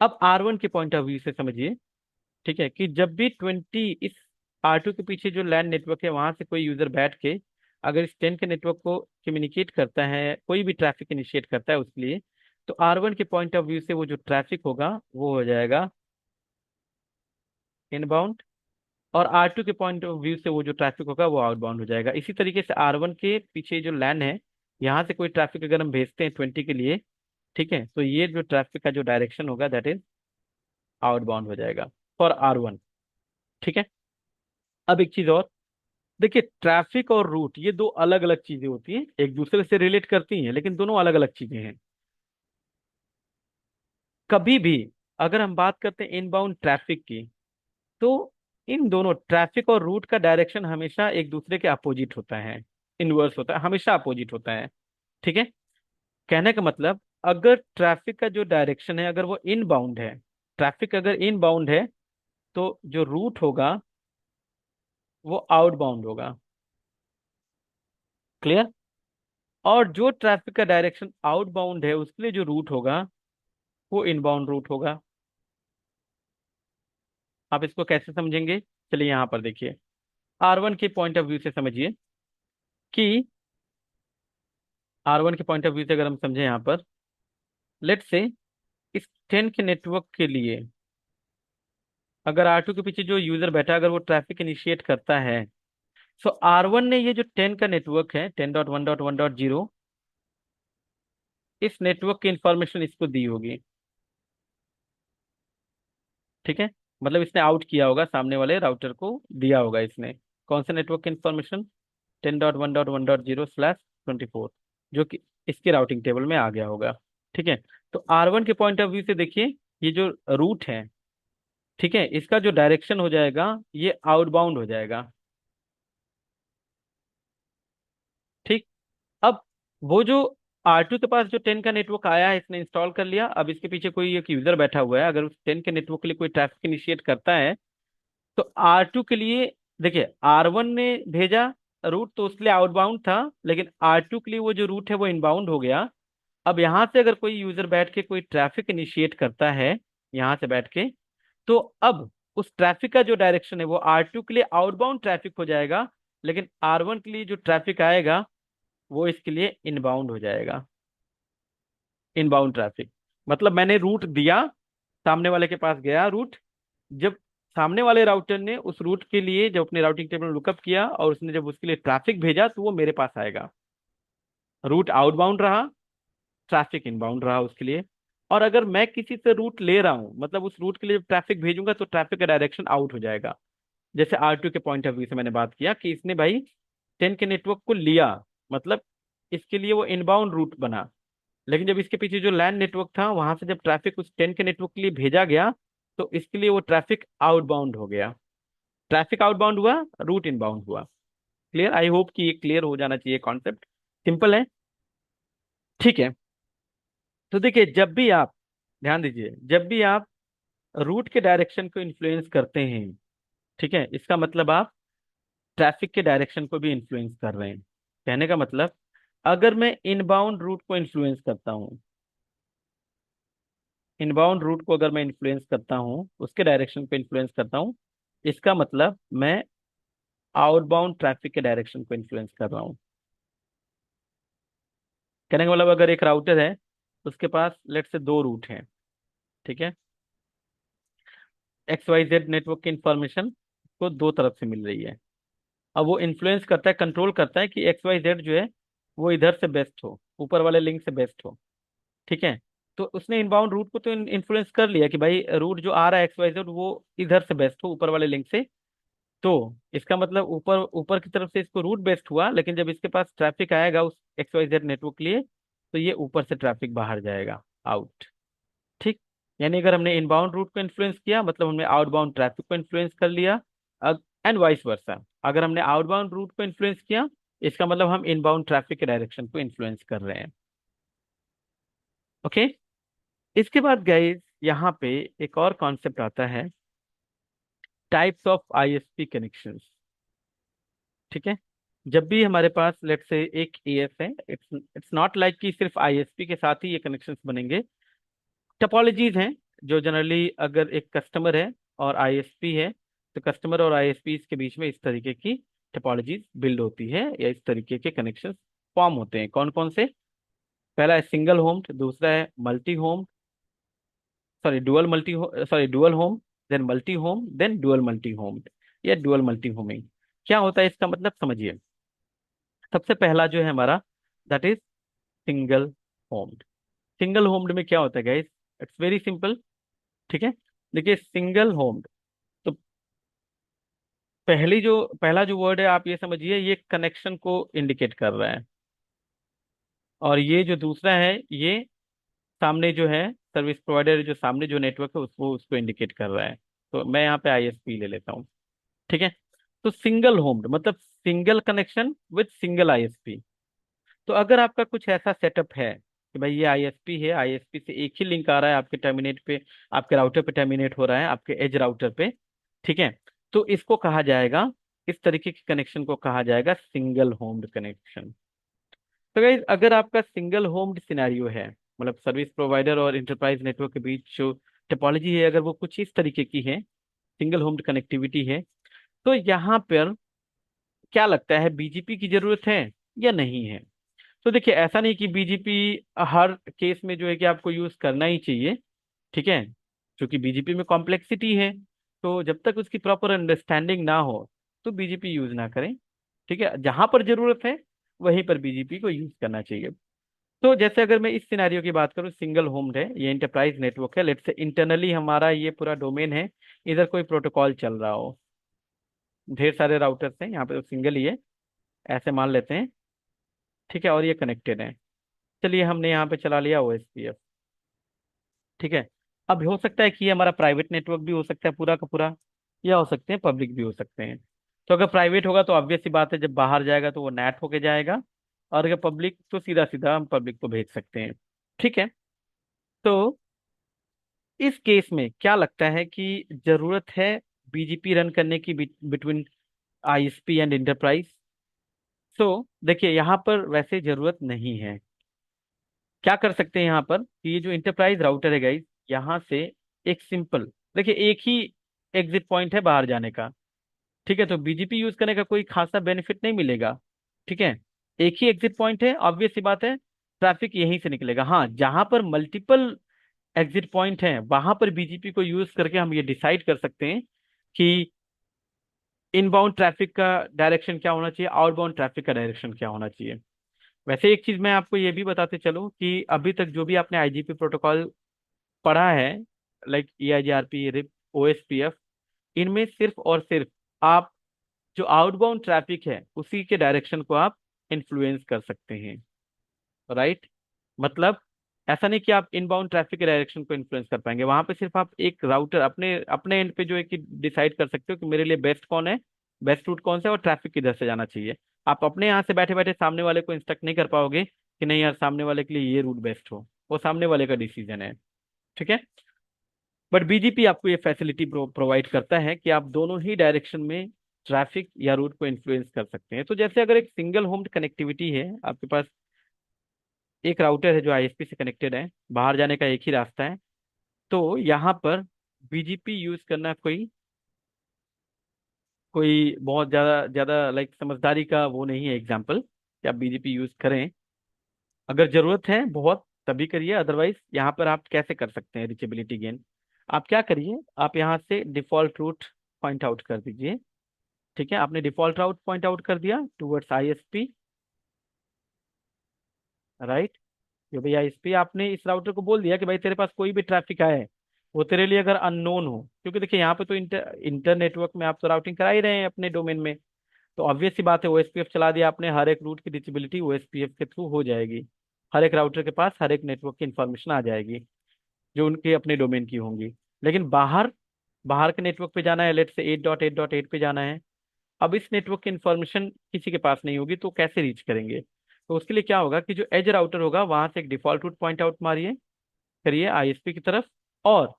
अब R1 के पॉइंट ऑफ व्यू से समझिए, ठीक है, कि जब भी 20 इस R2 के पीछे जो लैन नेटवर्क है वहां से कोई यूजर बैठ के अगर इस 10 के नेटवर्क को कम्युनिकेट करता है, कोई भी ट्रैफिक इनिशिएट करता है उसके लिए, तो R1 के पॉइंट ऑफ व्यू से वो जो ट्रैफिक होगा वो हो जाएगा इनबाउंड, और R2 के पॉइंट ऑफ व्यू से वो जो ट्रैफिक होगा वो आउटबाउंड हो जाएगा। इसी तरीके से R1 के पीछे जो लैन है, यहाँ से कोई ट्रैफिक अगर हम भेजते हैं 20 के लिए, ठीक है, तो ये जो ट्रैफिक का जो डायरेक्शन होगा दैट इज आउटबाउंड हो जाएगा फॉर R1। ठीक है, अब एक चीज और, देखिए ट्रैफिक और रूट ये दो अलग अलग चीजें होती हैं, एक दूसरे से रिलेट करती हैं लेकिन दोनों अलग अलग चीजें हैं। कभी भी अगर हम बात करते हैं इनबाउंड ट्रैफिक की, तो इन दोनों ट्रैफिक और रूट का डायरेक्शन हमेशा एक दूसरे के अपोजिट होता है, इनवर्स होता है, हमेशा अपोजिट होता है। ठीक है। कहने का मतलब, अगर ट्रैफिक का जो डायरेक्शन है अगर वो इनबाउंड है, ट्रैफिक अगर इनबाउंड है, तो जो रूट होगा वो आउटबाउंड होगा। क्लियर। और जो ट्रैफिक का डायरेक्शन आउटबाउंड है उसके लिए जो रूट होगा वो इनबाउंड रूट होगा। आप इसको कैसे समझेंगे? चलिए यहां पर देखिए, R1 के पॉइंट ऑफ व्यू से समझिए कि R1 के पॉइंट ऑफ व्यू से अगर हम समझें यहाँ पर, लेट से इस 10 के नेटवर्क के लिए अगर R2 के पीछे जो यूजर बैठा है, अगर वो ट्रैफिक इनिशिएट करता है, सो R1 ने ये जो 10 का नेटवर्क है 10.1.1.0, इस नेटवर्क की इंफॉर्मेशन इसको दी होगी। ठीक है। मतलब इसने आउट किया होगा, सामने वाले राउटर को दिया होगा इसने कौन सा नेटवर्क की इंफॉर्मेशन, 10.1.1.0/24, जो कि इसके राउटिंग टेबल में आ गया होगा। ठीक है। तो R1 के पॉइंट ऑफ व्यू से देखिए, ये जो रूट है, ठीक है, इसका जो डायरेक्शन हो जाएगा ये आउटबाउंड हो जाएगा। ठीक। अब वो जो R2 के पास जो 10 का नेटवर्क आया है, इसने इंस्टॉल कर लिया, अब इसके पीछे कोई एक यूजर बैठा हुआ है, अगर उस 10 के नेटवर्क के लिए कोई ट्रैफिक इनिशिएट करता है, तो R2 के लिए, देखिए R1 ने भेजा रूट तो उसके लिए आउटबाउंड था, लेकिन R2 के लिए वो जो रूट है वो इनबाउंड हो गया। अब यहाँ से अगर कोई यूजर बैठ के कोई ट्रैफिक इनिशिएट करता है, यहाँ से बैठ के, तो अब उस ट्रैफिक का जो डायरेक्शन है वो R2 के लिए आउटबाउंड ट्रैफिक हो जाएगा, लेकिन R1 के लिए जो ट्रैफिक आएगा वो इसके लिए इनबाउंड हो जाएगा। इनबाउंड ट्रैफिक मतलब मैंने रूट दिया, सामने वाले के पास गया रूट, जब सामने वाले राउटर ने उस रूट के लिए जब अपने राउटिंग टेबल में लुकअप किया और उसने जब उसके लिए ट्रैफिक भेजा तो वो मेरे पास आएगा। रूट आउटबाउंड रहा, ट्रैफिक इनबाउंड रहा उसके लिए। और अगर मैं किसी से रूट ले रहा हूं, मतलब उस रूट के लिए जब ट्रैफिक भेजूंगा तो ट्रैफिक का डायरेक्शन आउट हो जाएगा। जैसे R2 के पॉइंट ऑफ व्यू से मैंने बात किया कि इसने भाई 10 के नेटवर्क को लिया, मतलब इसके लिए वो इनबाउंड रूट बना, लेकिन जब इसके पीछे जो लैंड नेटवर्क था वहां से जब ट्रैफिक उस 10 के नेटवर्क के लिए भेजा गया, तो इसके लिए वो ट्रैफिक आउटबाउंड हो गया। ट्रैफिक आउटबाउंड हुआ, रूट इनबाउंड हुआ। क्लियर? आई होप कि ये क्लियर हो जाना चाहिए, कॉन्सेप्ट सिंपल है। ठीक है। तो देखिए जब भी आप, ध्यान दीजिए, जब भी आप रूट के डायरेक्शन को इन्फ्लुएंस करते हैं, ठीक है, इसका मतलब आप ट्रैफिक के डायरेक्शन को भी इन्फ्लुएंस कर रहे हैं। कहने का मतलब, अगर मैं इनबाउंड रूट को इन्फ्लुएंस करता हूँ, इनबाउंड रूट को अगर मैं इन्फ्लुएंस करता हूँ, उसके डायरेक्शन को इन्फ्लुएंस करता हूँ, इसका मतलब मैं आउटबाउंड ट्रैफिक के डायरेक्शन को इन्फ्लुएंस कर रहा हूँ। कहने का मतलब, अगर एक राउटर है उसके पास लेट से दो रूट हैं, ठीक है, XYZ नेटवर्क की इंफॉर्मेशन को दो तरफ से मिल रही है। अब वो इन्फ्लुएंस करता है, कंट्रोल करता है कि XYZ जो है वो इधर से बेस्ट हो, ऊपर वाले लिंक से बेस्ट हो। ठीक है। तो उसने इनबाउंड रूट को तो इन्फ्लुएंस कर लिया कि भाई रूट जो आ रहा है XYZ वो इधर से बेस्ट हो, ऊपर वाले लिंक से। तो इसका मतलब ऊपर ऊपर की तरफ से इसको रूट बेस्ट हुआ, लेकिन जब इसके पास ट्रैफिक आएगा उस XYZ नेटवर्क के लिए, तो ये ऊपर से ट्रैफिक बाहर जाएगा, आउट। ठीक। यानी अगर हमने इनबाउंड रूट को इन्फ्लुएंस किया, मतलब हमने आउटबाउंड ट्रैफिक को इन्फ्लुएंस कर लिया। एंड वाइस वर्सा, अगर हमने आउटबाउंड रूट को इन्फ्लुएंस किया, इसका मतलब हम इनबाउंड ट्रैफिक के डायरेक्शन को इन्फ्लुएंस कर रहे हैं। ओके। इसके बाद गाइस यहाँ पे एक और कॉन्सेप्ट आता है, टाइप्स ऑफ ISP कनेक्शंस। ठीक है। जब भी हमारे पास लेट से एक AS है, इट्स इट्स नॉट लाइक कि सिर्फ ISP के साथ ही ये कनेक्शंस बनेंगे। टपोलॉजीज हैं जो जनरली, अगर एक कस्टमर है और ISP है, तो कस्टमर और ISP के बीच में इस तरीके की टपोलॉजीज बिल्ड होती है, या इस तरीके के कनेक्शंस फॉर्म होते हैं। कौन कौन से? पहला है सिंगल होम्ड, दूसरा है multi home, sorry dual multi, sorry dual home, then multi home, then dual multi home, या डुअल मल्टी होमिंग। क्या होता है इसका मतलब, समझिए। सबसे पहला जो है हमारा, दैट इज सिंगल होम्ड। सिंगल होम्ड में क्या होता है गाइस? It's very simple. ठीक है। देखिए सिंगल होम्ड, तो पहला जो वर्ड है आप ये समझिए, ये कनेक्शन को इंडिकेट कर रहा है। और ये जो दूसरा है, ये सामने जो है सर्विस प्रोवाइडर, जो सामने जो नेटवर्क है उसको इंडिकेट कर रहा है। तो मैं यहाँ पे आईएसपी ले लेता हूँ। ठीक है। तो सिंगल होम्ड मतलब single connection with single ISP. तो अगर आपका कुछ ऐसा सेटअप है कि भाई ये आईएसपी है, आईएसपी से एक ही लिंक आ रहा है आपके टर्मिनेट पे, आपके राउटर पे टर्मिनेट हो रहा है, आपके एज राउटर पे। ठीक है। तो इसको कहा जाएगा, इस तरीके के कनेक्शन को कहा जाएगा सिंगल होम्ड कनेक्शन। तो गाइस, अगर आपका सिंगल होम्ड सिनेरियो है, मतलब सर्विस प्रोवाइडर और इंटरप्राइज नेटवर्क के बीच जो टोपोलॉजी है, अगर वो कुछ इस तरीके की है, सिंगल होम्ड कनेक्टिविटी है, तो यहाँ पर क्या लगता है, बीजीपी की जरूरत है या नहीं है? तो देखिए, ऐसा नहीं कि बीजीपी हर केस में जो है कि आपको यूज करना ही चाहिए। ठीक है। क्योंकि बीजीपी में कॉम्प्लेक्सिटी है, तो जब तक उसकी प्रॉपर अंडरस्टैंडिंग ना हो तो बीजीपी यूज ना करें। ठीक है। जहां पर जरूरत है वहीं पर बीजीपी को यूज करना चाहिए। तो जैसे अगर मैं इस सिनेरियो की बात करूं, सिंगल होम्ड है, ये इंटरप्राइज नेटवर्क है, लेट्स से इंटरनली हमारा ये पूरा डोमेन है, इधर कोई प्रोटोकॉल चल रहा हो, ढेर सारे राउटर्स हैं यहाँ पे, तो सिंगल ही है, ऐसे मान लेते हैं। ठीक है। और ये कनेक्टेड है। चलिए, हमने यहाँ पे चला लिया ओएसपीएफ। ठीक है। अब हो सकता है कि ये हमारा प्राइवेट नेटवर्क भी हो सकता है पूरा का पूरा, या हो सकते हैं पब्लिक भी हो सकते हैं। तो अगर प्राइवेट होगा तो ऑब्वियस सी बात है, जब बाहर जाएगा तो वो नैट होके जाएगा। और अगर पब्लिक, तो सीधा सीधा हम पब्लिक को भेज सकते हैं। ठीक है। तो इस केस में क्या लगता है कि जरूरत है बीजीपी रन करने की बिटवीन आईएसपी एंड इंटरप्राइज? तो देखिए, यहाँ पर वैसे जरूरत नहीं है। क्या कर सकते हैं यहाँ पर कि ये जो इंटरप्राइज राउटर है गाइस, यहाँ से एक सिंपल, देखिए एक ही एग्जिट पॉइंट है बाहर जाने का। ठीक है। तो बीजीपी यूज करने का कोई खासा बेनिफिट नहीं मिलेगा। ठीक है। एक ही एग्जिट पॉइंट है, ऑब्वियस सी बात है, ट्रैफिक यहीं से निकलेगा। हाँ, जहां पर मल्टीपल एग्जिट पॉइंट हैं वहां पर बीजीपी को यूज करके हम ये डिसाइड कर सकते हैं कि इनबाउंड ट्रैफिक का डायरेक्शन क्या होना चाहिए, आउटबाउंड ट्रैफिक का डायरेक्शन क्या होना चाहिए। वैसे एक चीज मैं आपको ये भी बताते चलूं कि अभी तक जो भी आपने आईजीपी प्रोटोकॉल पढ़ा है, लाइक ईआईजीआरपी, रिप, ओएसपीएफ, इनमें सिर्फ और सिर्फ आप जो आउटबाउंड ट्रैफिक है उसी के डायरेक्शन को आप इन्फ्लुएंस कर सकते हैं। राइट। मतलब ऐसा नहीं कि आप इनबाउंड ट्रैफिक के डायरेक्शन को इन्फ्लुएंस कर पाएंगे, वहां पे सिर्फ आप एक राउटर अपने अपने एंड पे जो है कि डिसाइड कर सकते हो कि मेरे लिए बेस्ट कौन है, बेस्ट रूट कौन सा है, और ट्रैफिक किधर से जाना चाहिए। आप अपने यहाँ से बैठे बैठे सामने वाले को इंस्ट्रक्ट नहीं कर पाओगे कि नहीं यार, सामने वाले के लिए ये रूट बेस्ट हो, वो सामने वाले का डिसीजन है। ठीक है। बट बीजीपी आपको ये फैसिलिटी प्रोवाइड करता है कि आप दोनों ही डायरेक्शन में ट्रैफिक या रूट को इन्फ्लुएंस कर सकते हैं। तो जैसे अगर एक सिंगल होम कनेक्टिविटी है आपके पास, एक राउटर है जो आईएसपी से कनेक्टेड है, बाहर जाने का एक ही रास्ता है, तो यहाँ पर बीजीपी यूज करना कोई कोई बहुत ज्यादा ज्यादा लाइक समझदारी का वो नहीं है एग्जाम्पल कि आप बीजीपी यूज करें। अगर जरूरत है बहुत तभी करिए, अदरवाइज यहाँ पर आप कैसे कर सकते हैं रीचेबिलिटी गेन? आप क्या करिए, आप यहाँ से डिफॉल्ट रूट पॉइंट आउट कर दीजिए। ठीक है। आपने डिफॉल्ट राउट पॉइंट आउट कर दिया टूवर्ड्स आईएसपी। राइट। जो भाई आईएसपी, आपने इस राउटर को बोल दिया कि भाई तेरे पास कोई भी ट्रैफिक आए, वो तेरे लिए अगर अननोन हो, क्योंकि देखिए यहाँ पे तो इंटर नेटवर्क में आप तो राउटिंग करा ही रहे हैं अपने डोमेन में, तो ऑब्वियस सी बात है ओएसपीएफ चला दिया आपने, हर एक रूट की रीचेबिलिटी ओएसपीएफ के थ्रू हो जाएगी। हर एक राउटर के पास हर एक नेटवर्क की इंफॉर्मेशन आ जाएगी जो उनके अपने डोमेन की होंगी। लेकिन बाहर बाहर के नेटवर्क पे जाना है, लेट से 8.8.8 पे जाना है, अब इस नेटवर्क की इंफॉर्मेशन किसी के पास नहीं होगी, तो कैसे रीच करेंगे? तो उसके लिए क्या होगा कि जो एज राउटर होगा वहां से एक डिफॉल्ट रूट पॉइंट आउट मारिए, करिए आईएसपी की तरफ, और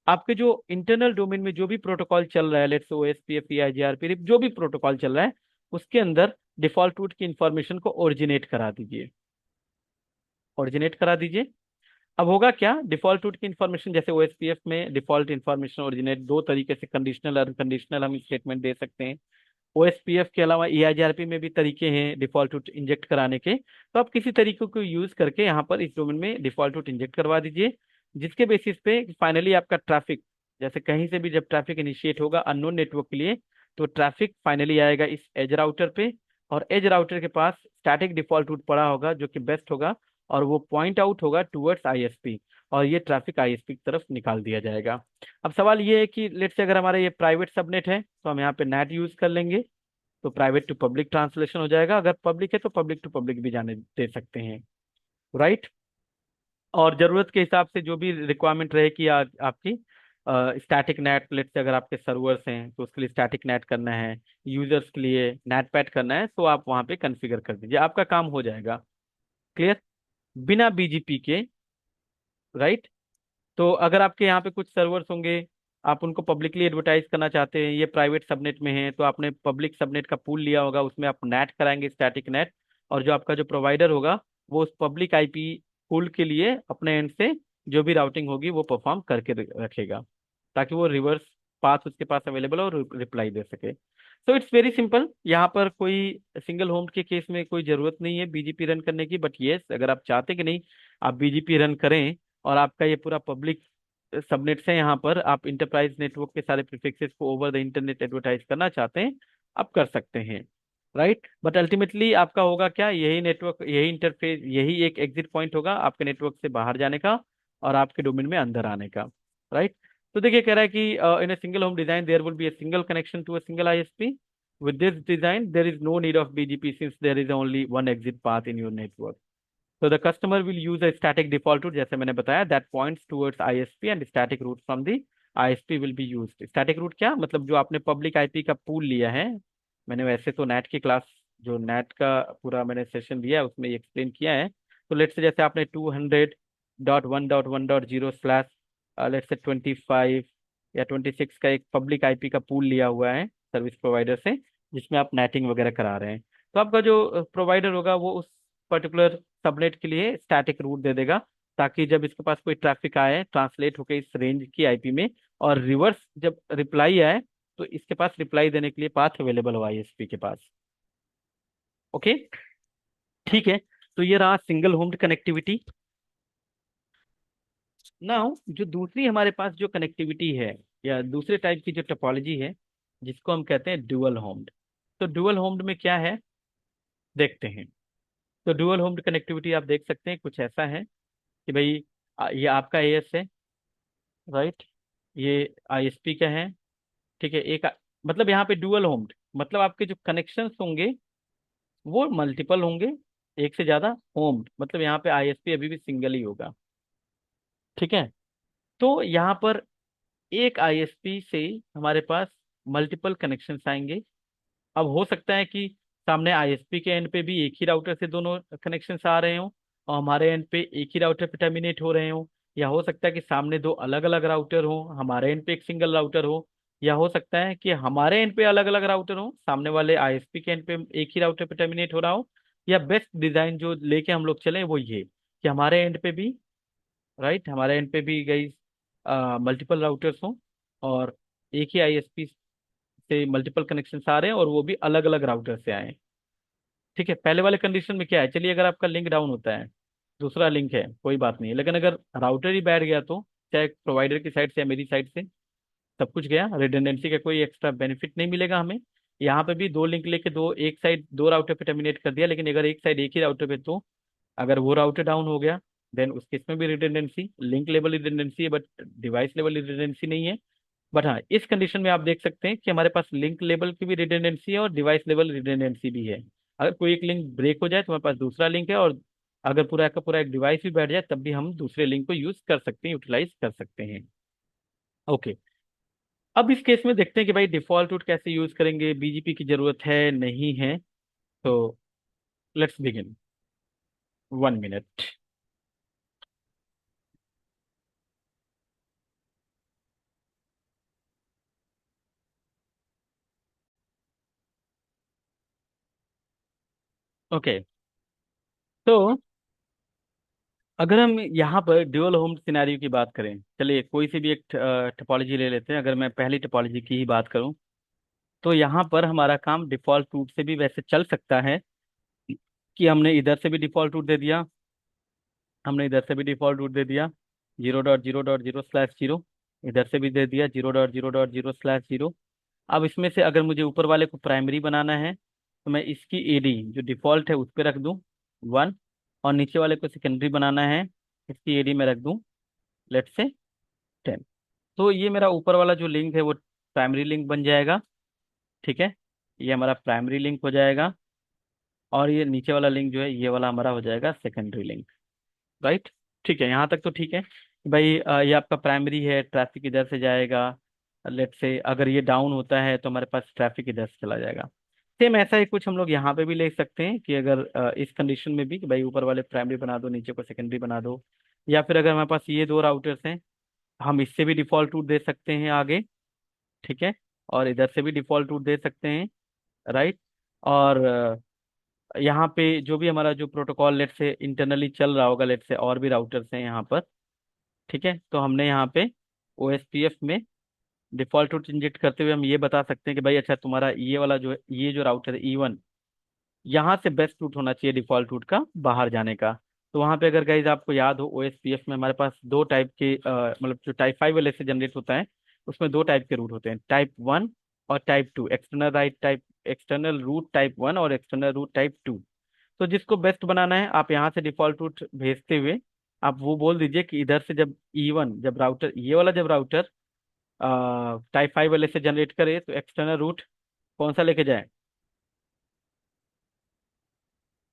आपके जो इंटरनल डोमेन में जो भी प्रोटोकॉल चल रहा है, लेट्स ओएसपीएफ, ईआईजीआरपी, जो भी प्रोटोकॉल चल रहा है, उसके अंदर डिफॉल्ट रूट की इंफॉर्मेशन को ओरिजिनेट करा दीजिए, ओरिजिनेट करा दीजिए। अब होगा क्या, डिफॉल्ट रूट की इंफॉर्मेशन, जैसे ओएसपीएफ में डिफॉल्ट इंफॉर्मेशन ओरिजिनेट दो तरीके से, कंडीशनल और अनकंडीशनल, हम स्टेटमेंट दे सकते हैं। ओएसपीएफ के अलावा ईआईजीआरपी में भी तरीके हैं डिफॉल्ट रूट इंजेक्ट कराने के, तो आप किसी तरीके को यूज करके यहाँ पर इस डोमेन में डिफॉल्ट रूट इंजेक्ट करवा दीजिए, जिसके बेसिस पे फाइनली आपका ट्रैफिक, जैसे कहीं से भी जब ट्रैफिक इनिशिएट होगा अननोन नेटवर्क के लिए, तो ट्रैफिक फाइनली आएगा इस एज राउटर पे, और एज राउटर के पास स्टैटिक डिफॉल्ट रूट पड़ा होगा जो कि बेस्ट होगा, और वो पॉइंट आउट होगा टूवर्ड्स आईएसपी। और ये ट्रैफिक आईएसपी की तरफ निकाल दिया जाएगा। अब सवाल ये है कि लेट्स से अगर हमारा ये प्राइवेट सबनेट है तो हम यहाँ पे नेट यूज कर लेंगे, तो प्राइवेट टू पब्लिक ट्रांसलेशन हो जाएगा। अगर पब्लिक है तो पब्लिक टू पब्लिक भी जाने दे सकते हैं, राइट। और जरूरत के हिसाब से जो भी रिक्वायरमेंट रहेगी आपकी, स्टैटिक नेट, लेट्स से अगर आपके सर्वर्स हैं तो उसके लिए स्टैटिक नेट करना है, यूजर्स के लिए नेट पैड करना है, तो आप वहाँ पे कॉन्फ़िगर कर दीजिए, आपका काम हो जाएगा। क्लियर, बिना बीजीपी के, राइट। तो अगर आपके यहाँ पे कुछ सर्वर्स होंगे, आप उनको पब्लिकली एडवर्टाइज करना चाहते हैं, ये प्राइवेट सबनेट में है, तो आपने पब्लिक सबनेट का पूल लिया होगा, उसमें आप नेट कराएंगे, स्टैटिक नेट। और जो आपका जो प्रोवाइडर होगा वो उस पब्लिक आईपी पूल के लिए अपने एंड से जो भी राउटिंग होगी वो परफॉर्म करके रखेगा, ताकि वो रिवर्स पाथ उसके पास अवेलेबल हो और रिप्लाई दे सके। तो इट्स वेरी सिंपल, यहाँ पर कोई सिंगल होम के केस में कोई जरूरत नहीं है बीजीपी रन करने की। बट येस, अगर आप चाहते कि नहीं आप बीजीपी रन करें और आपका ये पूरा पब्लिक सबनेट्स है, यहाँ पर आप इंटरप्राइज नेटवर्क के सारे प्रीफिक्सेस को ओवर द इंटरनेट एडवर्टाइज करना चाहते हैं, आप कर सकते हैं, राइट। बट अल्टीमेटली आपका होगा क्या, यही नेटवर्क, यही इंटरफेस, यही एक एग्जिट पॉइंट होगा आपके नेटवर्क से बाहर जाने का और आपके डोमेन में अंदर आने का, राइट। तो देखिए कह रहा है कि in a single home design there will be a single connection to a single ISP. with this design there is no need of BGP since there is only one exit path in your network. So the customer will use a static default route, जैसे मैंने बताया, that points towards ISP and static route from the ISP will be used. Static route क्या मतलब, जो आपने public IP का pool लिया है, मैंने वैसे तो नेट की क्लास, जो नेट का पूरा मैंने सेशन दिया है उसमें एक्सप्लेन किया है। तो लेट्स से जैसे आपने 200.1.1.0 स्लैश लेट्स से 25 या 26 का एक पब्लिक आईपी का पूल लिया हुआ है सर्विस प्रोवाइडर से, जिसमें आप नेटिंग वगैरह करा रहे हैं, तो आपका जो प्रोवाइडर होगा वो उस पर्टिकुलर सबनेट के लिए स्टैटिक रूट दे देगा, ताकि जब इसके पास कोई ट्रैफिक आए ट्रांसलेट होकर इस रेंज की आईपी में, और रिवर्स जब रिप्लाई आए तो इसके पास रिप्लाई देने के लिए पाथ अवेलेबल हो आईएसपी के पास। ओके, ठीक है। तो ये रहा सिंगल होम्ड कनेक्टिविटी। नाउ जो दूसरी हमारे पास जो कनेक्टिविटी है, या दूसरे टाइप की जो टोपोलॉजी है, जिसको हम कहते हैं डुअल होम्ड। तो डुअल होम्ड में क्या है देखते हैं। तो डुअल होम्ड कनेक्टिविटी आप देख सकते हैं कुछ ऐसा है कि भाई ये आपका एएस है, राइट, ये आईएसपी का है, ठीक है। एक मतलब यहाँ पे डुअल होम्ड मतलब आपके जो कनेक्शंस होंगे वो मल्टीपल होंगे, एक से ज्यादा। होम्ड मतलब यहाँ पे आईएसपी अभी भी सिंगल ही होगा, ठीक है। तो यहाँ पर एक आईएसपी से हमारे पास मल्टीपल कनेक्शंस आएंगे। अब हो सकता है कि सामने आईएसपी के एंड पे भी एक ही राउटर से दोनों कनेक्शंस आ रहे हों और हमारे एंड पे एक ही राउटर पे टर्मिनेट हो रहे हों, या हो सकता है कि सामने दो अलग अलग राउटर हों, हमारे एंड पे एक सिंगल राउटर हो, या हो सकता है कि हमारे एंड पे अलग अलग राउटर हों, सामने वाले आईएसपी के एंड पे एक ही राउटर पे टर्मिनेट हो रहा हो। या बेस्ट डिजाइन जो लेके हम लोग चले वो ये कि हमारे एंड पे भी, राइट, हमारे एंड पे भी गई मल्टीपल राउटर्स हों और एक ही आईएसपी से मल्टीपल कनेक्शन आ रहे हैं और वो भी अलग अलग राउटर से आए हैं, ठीक है। पहले वाले कंडीशन में क्या है, चलिए अगर आपका लिंक डाउन होता है, दूसरा लिंक है कोई बात नहीं है, लेकिन अगर राउटर ही बैठ गया तो चाहे प्रोवाइडर की साइड से या मेरी साइड से सब कुछ गया, रिडंडेंसी का कोई एक्स्ट्रा बेनिफिट नहीं मिलेगा हमें। यहाँ पे भी दो लिंक लेके दो, एक साइड दो राउटर पे टर्मिनेट कर दिया, लेकिन अगर एक साइड एक ही राउटर पे, तो अगर वो राउटर डाउन हो गया देन उस केस में भी रिडंडेंसी, लिंक लेवल रिडंडेंसी है बट डिवाइस लेवल रिडंडेंसी नहीं है। बट हाँ, इस कंडीशन में आप देख सकते हैं कि हमारे पास लिंक लेवल की भी रिडंडेंसी है और डिवाइस लेवल रिडंडेंसी भी है। अगर कोई एक लिंक ब्रेक हो जाए तो हमारे पास दूसरा लिंक है, और अगर पूरा का पूरा एक डिवाइस भी बैठ जाए तब भी हम दूसरे लिंक को यूज कर सकते हैं, यूटिलाइज कर सकते हैं। ओके, अब इस केस में देखते हैं कि भाई डिफॉल्ट रूट कैसे यूज करेंगे, बीजीपी की जरूरत है नहीं है। तो लेट्स बिगिन, 1 मिनट। ओके, तो अगर हम यहाँ पर ड्यूअल होम सिनेरियो की बात करें, चलिए कोई सी भी एक टोपोलॉजी ले लेते हैं। अगर मैं पहली टोपोलॉजी की ही बात करूं, तो यहाँ पर हमारा काम डिफॉल्ट रूट से भी वैसे चल सकता है कि हमने इधर से भी डिफॉल्ट रूट दे दिया, हमने इधर से भी डिफॉल्ट रूट दे दिया 0.0.0/0, इधर से भी दे दिया 0.0.0/0। अब इसमें से अगर मुझे ऊपर वाले को प्राइमरी बनाना है तो मैं इसकी एडी जो डिफॉल्ट है उस पर रख दूं 1, और नीचे वाले को सेकेंडरी बनाना है, इसकी एडी में रख दूं लेट्स से 10। तो ये मेरा ऊपर वाला जो लिंक है वो प्राइमरी लिंक बन जाएगा। ठीक है, ये हमारा प्राइमरी लिंक हो जाएगा। और ये नीचे वाला लिंक जो है ये वाला हमारा हो जाएगा सेकेंडरी लिंक। राइट। ठीक है, यहाँ तक तो ठीक है भाई। ये आपका प्राइमरी है, ट्रैफिक इधर से जाएगा। लेट से अगर ये डाउन होता है तो हमारे पास ट्रैफिक इधर से चला जाएगा। सेम ऐसा ही कुछ हम लोग यहाँ पे भी ले सकते हैं कि अगर इस कंडीशन में भी कि भाई ऊपर वाले प्राइमरी बना दो, नीचे को सेकेंडरी बना दो। या फिर अगर हमारे पास ये दो राउटर्स हैं, हम इससे भी डिफॉल्ट रूट दे सकते हैं आगे। ठीक है, और इधर से भी डिफॉल्ट रूट दे सकते हैं। राइट। और यहाँ पे जो भी हमारा जो प्रोटोकॉल लेट से इंटरनली चल रहा होगा, लेट से और भी राउटर्स हैं यहाँ पर। ठीक है, तो हमने यहाँ पे OSPF में डिफॉल्ट रूट इंजेक्ट करते हुए हम ये बता सकते हैं कि भाई अच्छा तुम्हारा ये वाला जो है, ये जो राउटर है E1, यहाँ से बेस्ट रूट होना चाहिए डिफॉल्ट रूट का बाहर जाने का। तो वहाँ पे अगर गाइज आपको याद हो, OSPF में हमारे पास दो टाइप के मतलब जो टाइप 5 वाले से जनरेट होता है उसमें दो टाइप के रूट होते हैं, टाइप 1 और type 2। External right type, external route type 1 और एक्सटर्नल रूट टाइप 2। तो जिसको बेस्ट बनाना है आप यहाँ से डिफॉल्ट रूट भेजते हुए आप वो बोल दीजिए कि इधर से जब E1, जब राउटर ये वाला जब राउटर टाइप 5 वाले से जनरेट करे तो एक्सटर्नल रूट कौन सा लेके जाए।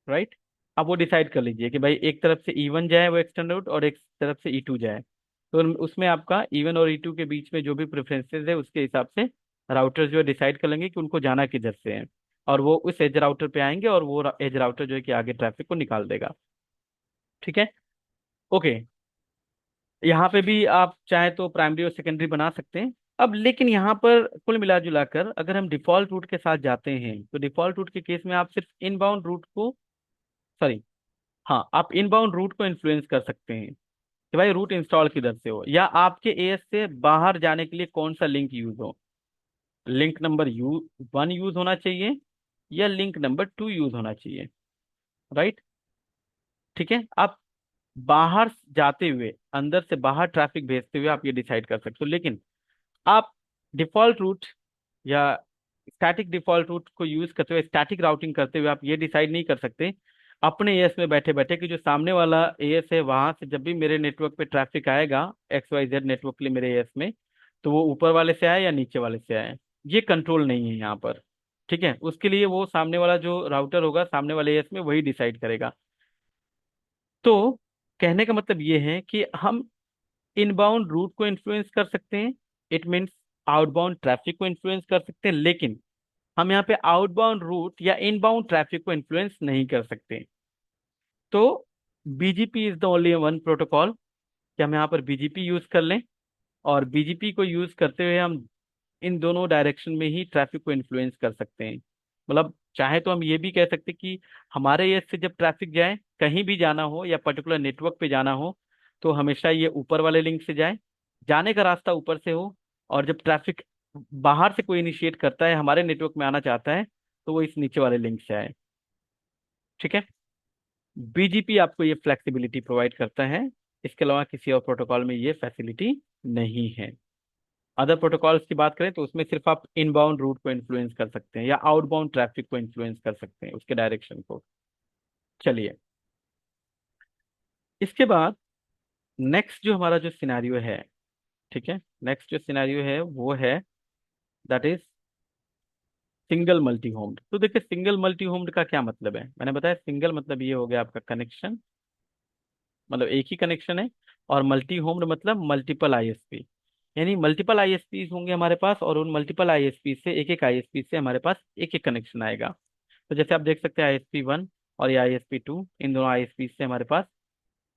राइट। अब वो डिसाइड कर लीजिए कि भाई एक तरफ से E1 जाए वो एक्सटर्नल रूट, और एक तरफ से E2 जाए। तो उसमें आपका E1 और E2 के बीच में जो भी प्रेफरेंसेस है उसके हिसाब से राउटर जो है डिसाइड कर लेंगे कि उनको जाना किधर से है। और वो उस एज राउटर पे आएंगे और वो एज राउटर जो है कि आगे ट्रैफिक को निकाल देगा। ठीक है। ओके। यहाँ पे भी आप चाहे तो प्राइमरी और सेकेंडरी बना सकते हैं। अब लेकिन यहाँ पर कुल मिला जुला कर अगर हम डिफॉल्ट रूट के साथ जाते हैं तो डिफॉल्ट रूट के केस में आप सिर्फ इनबाउंड रूट को, सॉरी, हाँ, आप इनबाउंड रूट को इन्फ्लुएंस कर सकते हैं कि भाई रूट इंस्टॉल किधर से हो, या आपके एएस से बाहर जाने के लिए कौन सा लिंक यूज हो। लिंक नंबर 1 यूज होना चाहिए या लिंक नंबर 2 यूज होना चाहिए। राइट। ठीक है, आप बाहर जाते हुए, अंदर से बाहर ट्रैफिक भेजते हुए आप ये डिसाइड कर सकते हो। लेकिन आप डिफॉल्ट रूट या स्टैटिक डिफॉल्ट रूट को यूज करते हुए, स्टैटिक राउटिंग करते हुए आप ये डिसाइड नहीं कर सकते अपने एएस में बैठे बैठे कि जो सामने वाला एएस है वहां से जब भी मेरे नेटवर्क पे ट्रैफिक आएगा XYZ नेटवर्क के लिए मेरे एएस में, तो वो ऊपर वाले से आए या नीचे वाले से आए। ये कंट्रोल नहीं है यहाँ पर। ठीक है, उसके लिए वो सामने वाला जो राउटर होगा सामने वाले एएस में वही डिसाइड करेगा। तो कहने का मतलब ये है कि हम इनबाउंड रूट को इन्फ्लुएंस कर सकते हैं, इट मीन्स आउटबाउंड ट्रैफिक को इन्फ्लुएंस कर सकते हैं, लेकिन हम यहाँ पे आउटबाउंड रूट या इनबाउंड ट्रैफिक को इन्फ्लुएंस नहीं कर सकते। तो BGP is the only one protocol कि हम यहाँ पर BGP यूज कर लें, और BGP को यूज करते हुए हम इन दोनों डायरेक्शन में ही ट्रैफिक को इन्फ्लुएंस कर सकते हैं। मतलब चाहे तो हम ये भी कह सकते हैं कि हमारे ये से जब ट्रैफिक जाए, कहीं भी जाना हो या पर्टिकुलर नेटवर्क पे जाना हो, तो हमेशा ये ऊपर वाले लिंक से जाए, जाने का रास्ता ऊपर से हो। और जब ट्रैफिक बाहर से कोई इनिशिएट करता है, हमारे नेटवर्क में आना चाहता है, तो वो इस नीचे वाले लिंक से आए। ठीक है, BGP आपको ये फ्लेक्सिबिलिटी प्रोवाइड करता है, इसके अलावा किसी और प्रोटोकॉल में ये फैसिलिटी नहीं है। अदर प्रोटोकॉल्स की बात करें तो उसमें सिर्फ आप इनबाउंड रूट को इन्फ्लुएंस कर सकते हैं या आउटबाउंड ट्रैफिक को इन्फ्लुएंस कर सकते हैं, उसके डायरेक्शन को। चलिए, इसके बाद नेक्स्ट जो हमारा जो सिनेरियो है, ठीक है, नेक्स्ट जो सिनेरियो है वो है दैट इज सिंगल मल्टी होम्ड। तो देखिए सिंगल मल्टी होम्ड का क्या मतलब है, मैंने बताया सिंगल मतलब ये हो गया आपका कनेक्शन, मतलब एक ही कनेक्शन है। और मल्टी होम्ड मतलब मल्टीपल ISP, यानी मल्टीपल ISP होंगे हमारे पास, और उन मल्टीपल ISP से एक एक ISP से हमारे पास एक एक कनेक्शन आएगा। तो जैसे आप देख सकते हैं ISP 1 और ये ISP 2, इन दोनों ISP से हमारे पास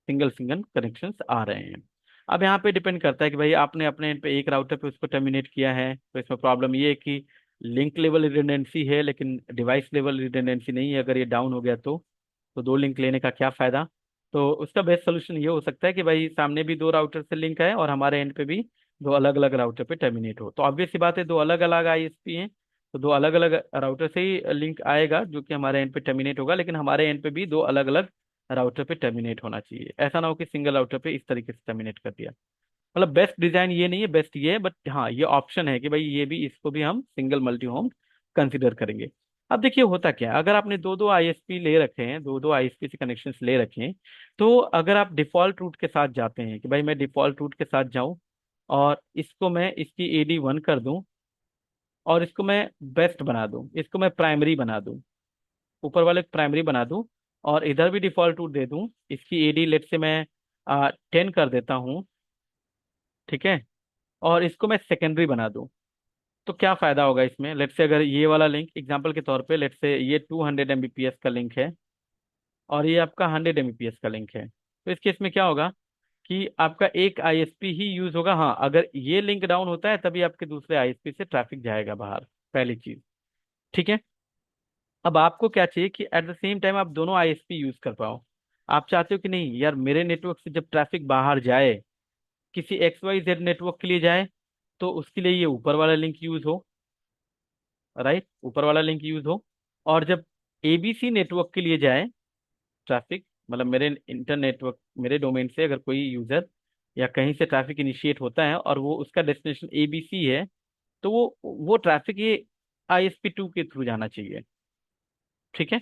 सिंगल सिंगल कनेक्शंस आ रहे हैं। अब यहाँ पे डिपेंड करता है कि भाई आपने अपने एंड पे एक राउटर पे उसको टर्मिनेट किया है, तो इसमें प्रॉब्लम ये है कि लिंक लेवल रिडंडेंसी है लेकिन डिवाइस लेवल रिडंडेंसी नहीं है। अगर ये डाउन हो गया तो दो लिंक लेने का क्या फायदा। तो उसका बेस्ट सोल्यूशन ये हो सकता है कि भाई सामने भी दो राउटर से लिंक है और हमारे एंड पे भी दो अलग अलग राउटर पे टर्मिनेट हो। तो ऑब्वियस सी बात है, दो अलग अलग ISP हैं, तो दो अलग अलग राउटर से ही लिंक आएगा जो कि हमारे एंड पे टर्मिनेट होगा, लेकिन हमारे एंड पे भी दो अलग अलग राउटर पे टर्मिनेट होना चाहिए। ऐसा ना हो कि सिंगल राउटर पे इस तरीके से टर्मिनेट कर दिया। मतलब बेस्ट डिजाइन ये नहीं है, बेस्ट ये है, बट हाँ ये ऑप्शन है कि भाई ये भी, इसको भी हम सिंगल मल्टी होम कंसिडर करेंगे। अब देखिए होता क्या है, अगर आपने दो दो आईएसपी ले रखे हैं, दो दो आईएसपी से कनेक्शंस ले रखे हैं, तो अगर आप डिफॉल्ट रूट के साथ जाते हैं कि भाई मैं डिफॉल्ट रूट के साथ जाऊं और इसको मैं इसकी AD1 कर दूं और इसको मैं बेस्ट बना दूं, इसको मैं प्राइमरी बना दूं, ऊपर वाले प्राइमरी बना दूं और इधर भी डिफॉल्ट रूट दे दूं, इसकी AD लेट से मैं 10 कर देता हूं, ठीक है, और इसको मैं सेकेंडरी बना दूं। तो क्या फायदा होगा इसमें, लेट से अगर ये वाला लिंक एग्जांपल के तौर पे, लेट से ये 200 Mbps का लिंक है और ये आपका 100 Mbps का लिंक है, तो इस केस में क्या होगा कि आपका एक आईएसपी ही यूज होगा। हाँ, अगर ये लिंक डाउन होता है तभी आपके दूसरे आईएसपी से ट्रैफिक जाएगा बाहर, पहली चीज। ठीक है। अब आपको क्या चाहिए कि एट द सेम टाइम आप दोनों आईएसपी यूज कर पाओ। आप चाहते हो कि नहीं यार, मेरे नेटवर्क से जब ट्रैफिक बाहर जाए, किसी XYZ नेटवर्क के लिए जाए, तो उसके लिए ये ऊपर वाला लिंक यूज हो, राइट, ऊपर वाला लिंक यूज हो। और जब ABC नेटवर्क के लिए जाए ट्रैफिक, मतलब मेरे इंटर नेटवर्क, मेरे डोमेन से अगर कोई यूजर या कहीं से ट्रैफिक इनिशिएट होता है और वो उसका डेस्टिनेशन ABC है, तो वो ट्रैफिक ये ISP2 के थ्रू जाना चाहिए। ठीक है।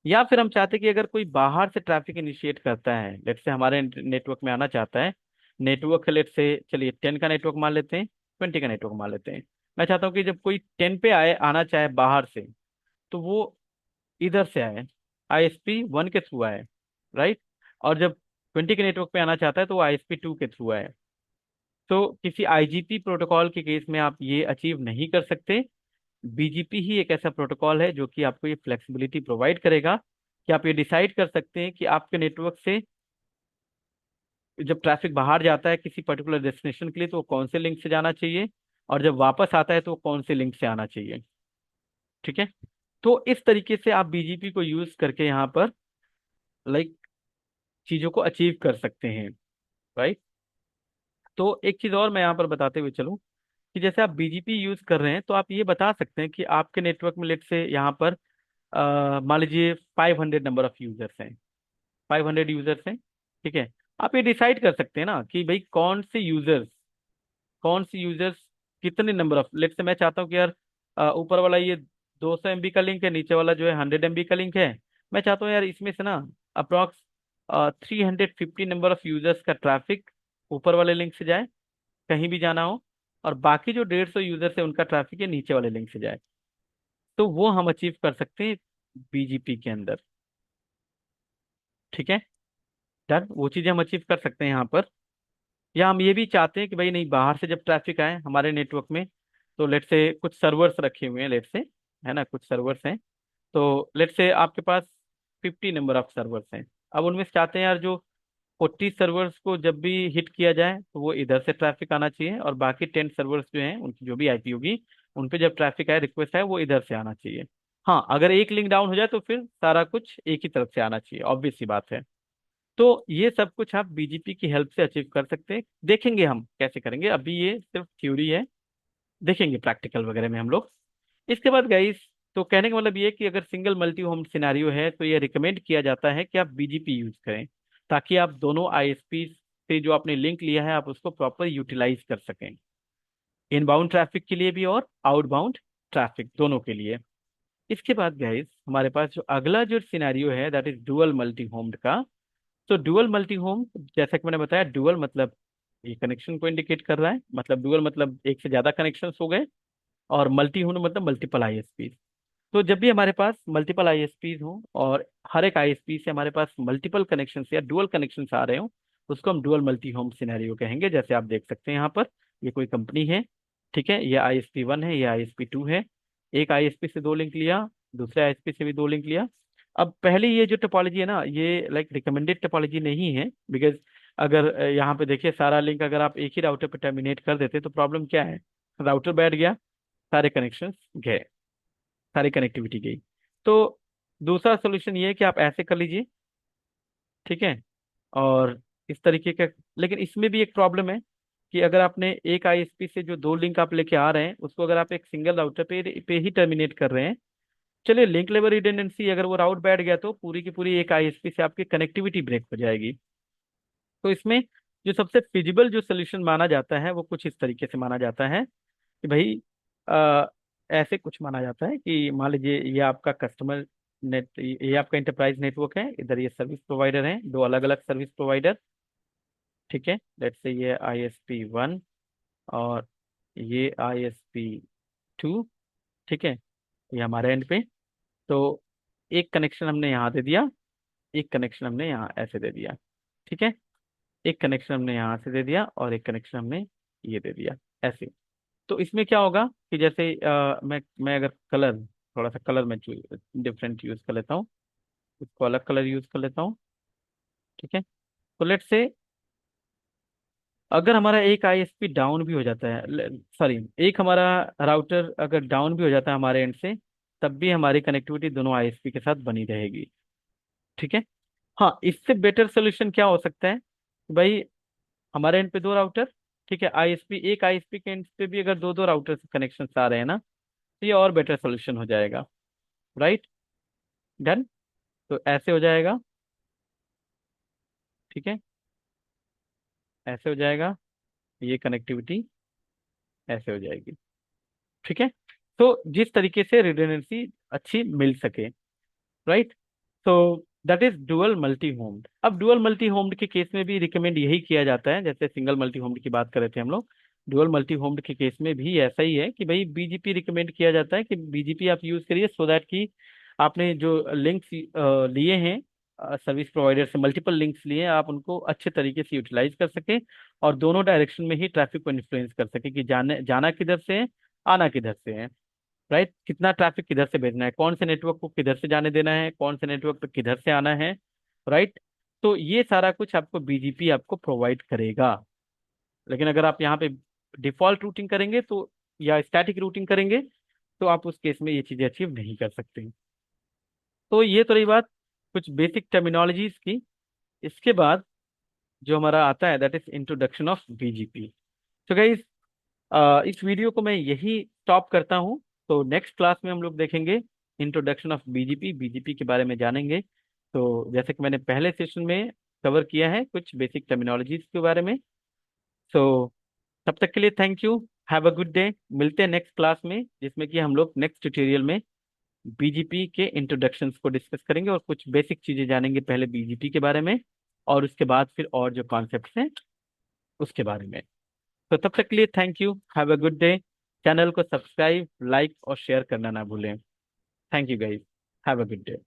या फिर हम चाहते हैं कि अगर कोई बाहर से ट्रैफिक इनिशिएट करता है, लेट से हमारे नेटवर्क में आना चाहता है, नेटवर्क लेट से चलिए 10 का नेटवर्क मान लेते हैं, 20 का नेटवर्क मान लेते हैं। मैं चाहता हूँ कि जब कोई 10 पे आए, आना चाहे बाहर से, तो वो इधर से आए, ISP1 के थ्रू आए, राइट। और जब 20 के नेटवर्क पे आना चाहता है तो वो ISP2 के थ्रू आए। तो किसी IGP प्रोटोकॉल के केस में आप ये अचीव नहीं कर सकते। BGP ही एक ऐसा प्रोटोकॉल है जो कि आपको ये फ्लेक्सिबिलिटी प्रोवाइड करेगा कि आप ये डिसाइड कर सकते हैं कि आपके नेटवर्क से जब ट्रैफिक बाहर जाता है किसी पर्टिकुलर डेस्टिनेशन के लिए, तो वो कौन से लिंक से जाना चाहिए, और जब वापस आता है तो वो कौन से लिंक से आना चाहिए। ठीक है। तो इस तरीके से आप BGP को यूज करके यहाँ पर लाइक चीजों को अचीव कर सकते हैं, राइट। तो एक चीज और मैं यहाँ पर बताते हुए चलूँ कि जैसे आप BGP यूज कर रहे हैं, तो आप ये बता सकते हैं कि आपके नेटवर्क में लेट से यहाँ पर मान लीजिए 500 नंबर ऑफ यूजर्स हैं, 500 यूजर्स हैं। ठीक है। आप ये डिसाइड कर सकते हैं ना कि भाई कौन से यूजर्स कितने नंबर ऑफ, लेट से मैं चाहता हूँ कि यार ऊपर वाला ये 200 MB का लिंक है, नीचे वाला जो है 100 MB का लिंक है। मैं चाहता हूँ यार इसमें से ना अप्रॉक्स 350 नंबर ऑफ यूजर्स का ट्रैफिक ऊपर वाले लिंक से जाए, कहीं भी जाना हो, और बाकी जो 150 यूजर्स है उनका ट्रैफिक है नीचे वाले लिंक से जाए। तो वो हम अचीव कर सकते हैं BGP के अंदर। ठीक है। डन, वो चीजें हम अचीव कर सकते हैं यहाँ पर। या हम ये भी चाहते हैं कि भाई नहीं, बाहर से जब ट्रैफिक आए हमारे नेटवर्क में, तो लेट से कुछ सर्वर्स रखे हुए हैं, लेट से, है ना, कुछ सर्वर्स हैं। तो लेट से आपके पास 50 नंबर ऑफ सर्वर्स हैं। अब उनमें से चाहते हैं यार जो 40 सर्वर्स को जब भी हिट किया जाए तो वो इधर से ट्रैफिक आना चाहिए, और बाकी 10 सर्वर्स जो हैं उनकी जो भी IP होगी, उन पे जब ट्रैफिक आए, रिक्वेस्ट आए, वो इधर से आना चाहिए। हाँ, अगर एक लिंक डाउन हो जाए तो फिर सारा कुछ एक ही तरफ से आना चाहिए, ऑब्वियस सी बात है। तो ये सब कुछ आप BGP की हेल्प से अचीव कर सकते हैं। देखेंगे हम कैसे करेंगे, अभी ये सिर्फ थ्योरी है, देखेंगे प्रैक्टिकल वगैरह में हम लोग। इसके बाद गाइस, तो कहने का मतलब ये है कि अगर सिंगल मल्टी होम सिनेरियो है तो ये रिकमेंड किया जाता है कि आप BGP यूज करें, ताकि आप दोनों ISP से जो आपने लिंक लिया है आप उसको प्रॉपर यूटिलाइज कर सकें, इनबाउंड ट्रैफिक के लिए भी और आउटबाउंड ट्रैफिक दोनों के लिए। इसके बाद गाइस हमारे पास जो अगला जो सिनेरियो है दैट इज डुअल मल्टी होम्ड का। तो डुअल मल्टी होम, जैसा कि मैंने बताया, डुअल मतलब ये कनेक्शन को इंडिकेट कर रहा है, मतलब डुअल मतलब एक से ज्यादा कनेक्शन हो गए, और मल्टी होम मतलब मल्टीपल ISP। तो जब भी हमारे पास मल्टीपल ISPs हों और हर एक ISP से हमारे पास मल्टीपल कनेक्शन या डुअल कनेक्शन आ रहे हो, उसको हम डुअल मल्टी होम सिनेरियो कहेंगे। जैसे आप देख सकते हैं यहाँ पर, ये कोई कंपनी है, ठीक है, ये ISP1 है, ये ISP2 है। एक ISP से दो लिंक लिया, दूसरे ISP से भी दो लिंक लिया। अब पहले ये जो टोपोलॉजी है ना, ये लाइक रिकमेंडेड टोपोलॉजी नहीं है, बिकॉज अगर यहाँ पे देखिए सारा लिंक अगर आप एक ही राउटर पे टर्मिनेट कर देते तो प्रॉब्लम क्या है, राउटर बैठ गया, सारे कनेक्शन गए, सारी कनेक्टिविटी गई। तो दूसरा सोल्यूशन ये है कि आप ऐसे कर लीजिए, ठीक है। और इस तरीके का, लेकिन इसमें भी एक प्रॉब्लम है कि अगर आपने एक ISP से जो दो लिंक आप लेके आ रहे हैं उसको अगर आप एक सिंगल राउटर पे ही टर्मिनेट कर रहे हैं, चलिए लिंक लेवल रिडंडेंसी, अगर वो राउट बैठ गया तो पूरी की पूरी एक ISP से आपकी कनेक्टिविटी ब्रेक हो जाएगी। तो इसमें जो सबसे फिजिबल जो सोल्यूशन माना जाता है वो कुछ इस तरीके से माना जाता है कि भाई ऐसे कुछ माना जाता है कि मान लीजिए ये आपका कस्टमर नेट, ये आपका इंटरप्राइज नेटवर्क है, इधर ये सर्विस प्रोवाइडर हैं, दो अलग अलग सर्विस प्रोवाइडर। ठीक है, लेट्स से ये ISP 1 और ये ISP 2। ठीक है, ये हमारे एंड पे। तो एक कनेक्शन हमने यहाँ दे दिया, एक कनेक्शन हमने यहाँ ऐसे दे दिया। ठीक है, एक कनेक्शन हमने यहाँ से दे दिया और एक कनेक्शन हमने ये दे दिया, ऐसे। तो इसमें क्या होगा कि जैसे मैं अगर कलर, थोड़ा सा कलर में डिफरेंट यूज कर लेता हूँ, इसको अलग कलर यूज कर लेता हूँ। ठीक है, तो लेट्स से अगर हमारा एक ISP डाउन भी हो जाता है, सॉरी, एक हमारा राउटर अगर डाउन भी हो जाता है हमारे एंड से, तब भी हमारी कनेक्टिविटी दोनों ISP के साथ बनी रहेगी। ठीक है। हाँ, इससे बेटर सोल्यूशन क्या हो सकता है कि भाई हमारे एंड पे दो राउटर, ठीक है, ISP, एक ISP के एंड पे भी अगर दो दो राउटर से कनेक्शन आ रहे हैं ना, तो ये और बेटर सोल्यूशन हो जाएगा। Right, done. तो ऐसे हो जाएगा। ठीक है, ऐसे हो जाएगा, ये कनेक्टिविटी ऐसे हो जाएगी। ठीक है, तो जिस तरीके से रिडंडेंसी अच्छी मिल सके। राइट। तो दैट इज डुअल मल्टी होम्ड। अब डुअल मल्टी होम्ड के केस में भी रिकमेंड यही किया जाता है, जैसे सिंगल मल्टी होम्ड की बात कर रहे थे हम लोग, डुअल मल्टी होम्ड के केस में भी ऐसा ही है कि भाई BGP रिकमेंड किया जाता है कि BGP आप यूज करिए, सो दैट कि आपने जो लिंक्स लिए हैं सर्विस प्रोवाइडर से, मल्टीपल लिंक्स लिए हैं, आप उनको अच्छे तरीके से यूटिलाइज कर सके और दोनों डायरेक्शन में ही ट्रैफिक को इन्फ्लुएंस कर सके कि जाना किधर से है, आना किधर से है। राइट, कितना ट्रैफिक किधर से भेजना है, कौन से नेटवर्क को किधर से जाने देना है, कौन से नेटवर्क पे किधर से आना है। राइट। तो ये सारा कुछ आपको BGP आपको प्रोवाइड करेगा। लेकिन अगर आप यहाँ पे डिफॉल्ट रूटिंग करेंगे तो, या स्टैटिक रूटिंग करेंगे, तो आप उस केस में ये चीजें अचीव नहीं कर सकते। तो ये तो रही बात कुछ बेसिक टर्मिनोलॉजीज की। इसके बाद जो हमारा आता है that is introduction of BGP। तो गाइस, इस वीडियो को मैं यही स्टॉप करता हूँ। तो नेक्स्ट क्लास में हम लोग देखेंगे इंट्रोडक्शन ऑफ BGP, BGP के बारे में जानेंगे। तो जैसे कि मैंने पहले सेशन में कवर किया है कुछ बेसिक टर्मिनोलॉजीज के बारे में। सो तब तक के लिए thank you, have a good day. मिलते हैं नेक्स्ट क्लास में, जिसमें कि हम लोग नेक्स्ट ट्यूटोरियल में BGP के इंट्रोडक्शंस को डिस्कस करेंगे और कुछ बेसिक चीजें जानेंगे पहले BGP के बारे में, और उसके बाद फिर और जो कॉन्सेप्ट्स हैं उसके बारे में। तो तब तक के लिए thank you, have a good day. Channel को सब्सक्राइब, लाइक और शेयर करना ना भूलें। Thank you guys, have a good day.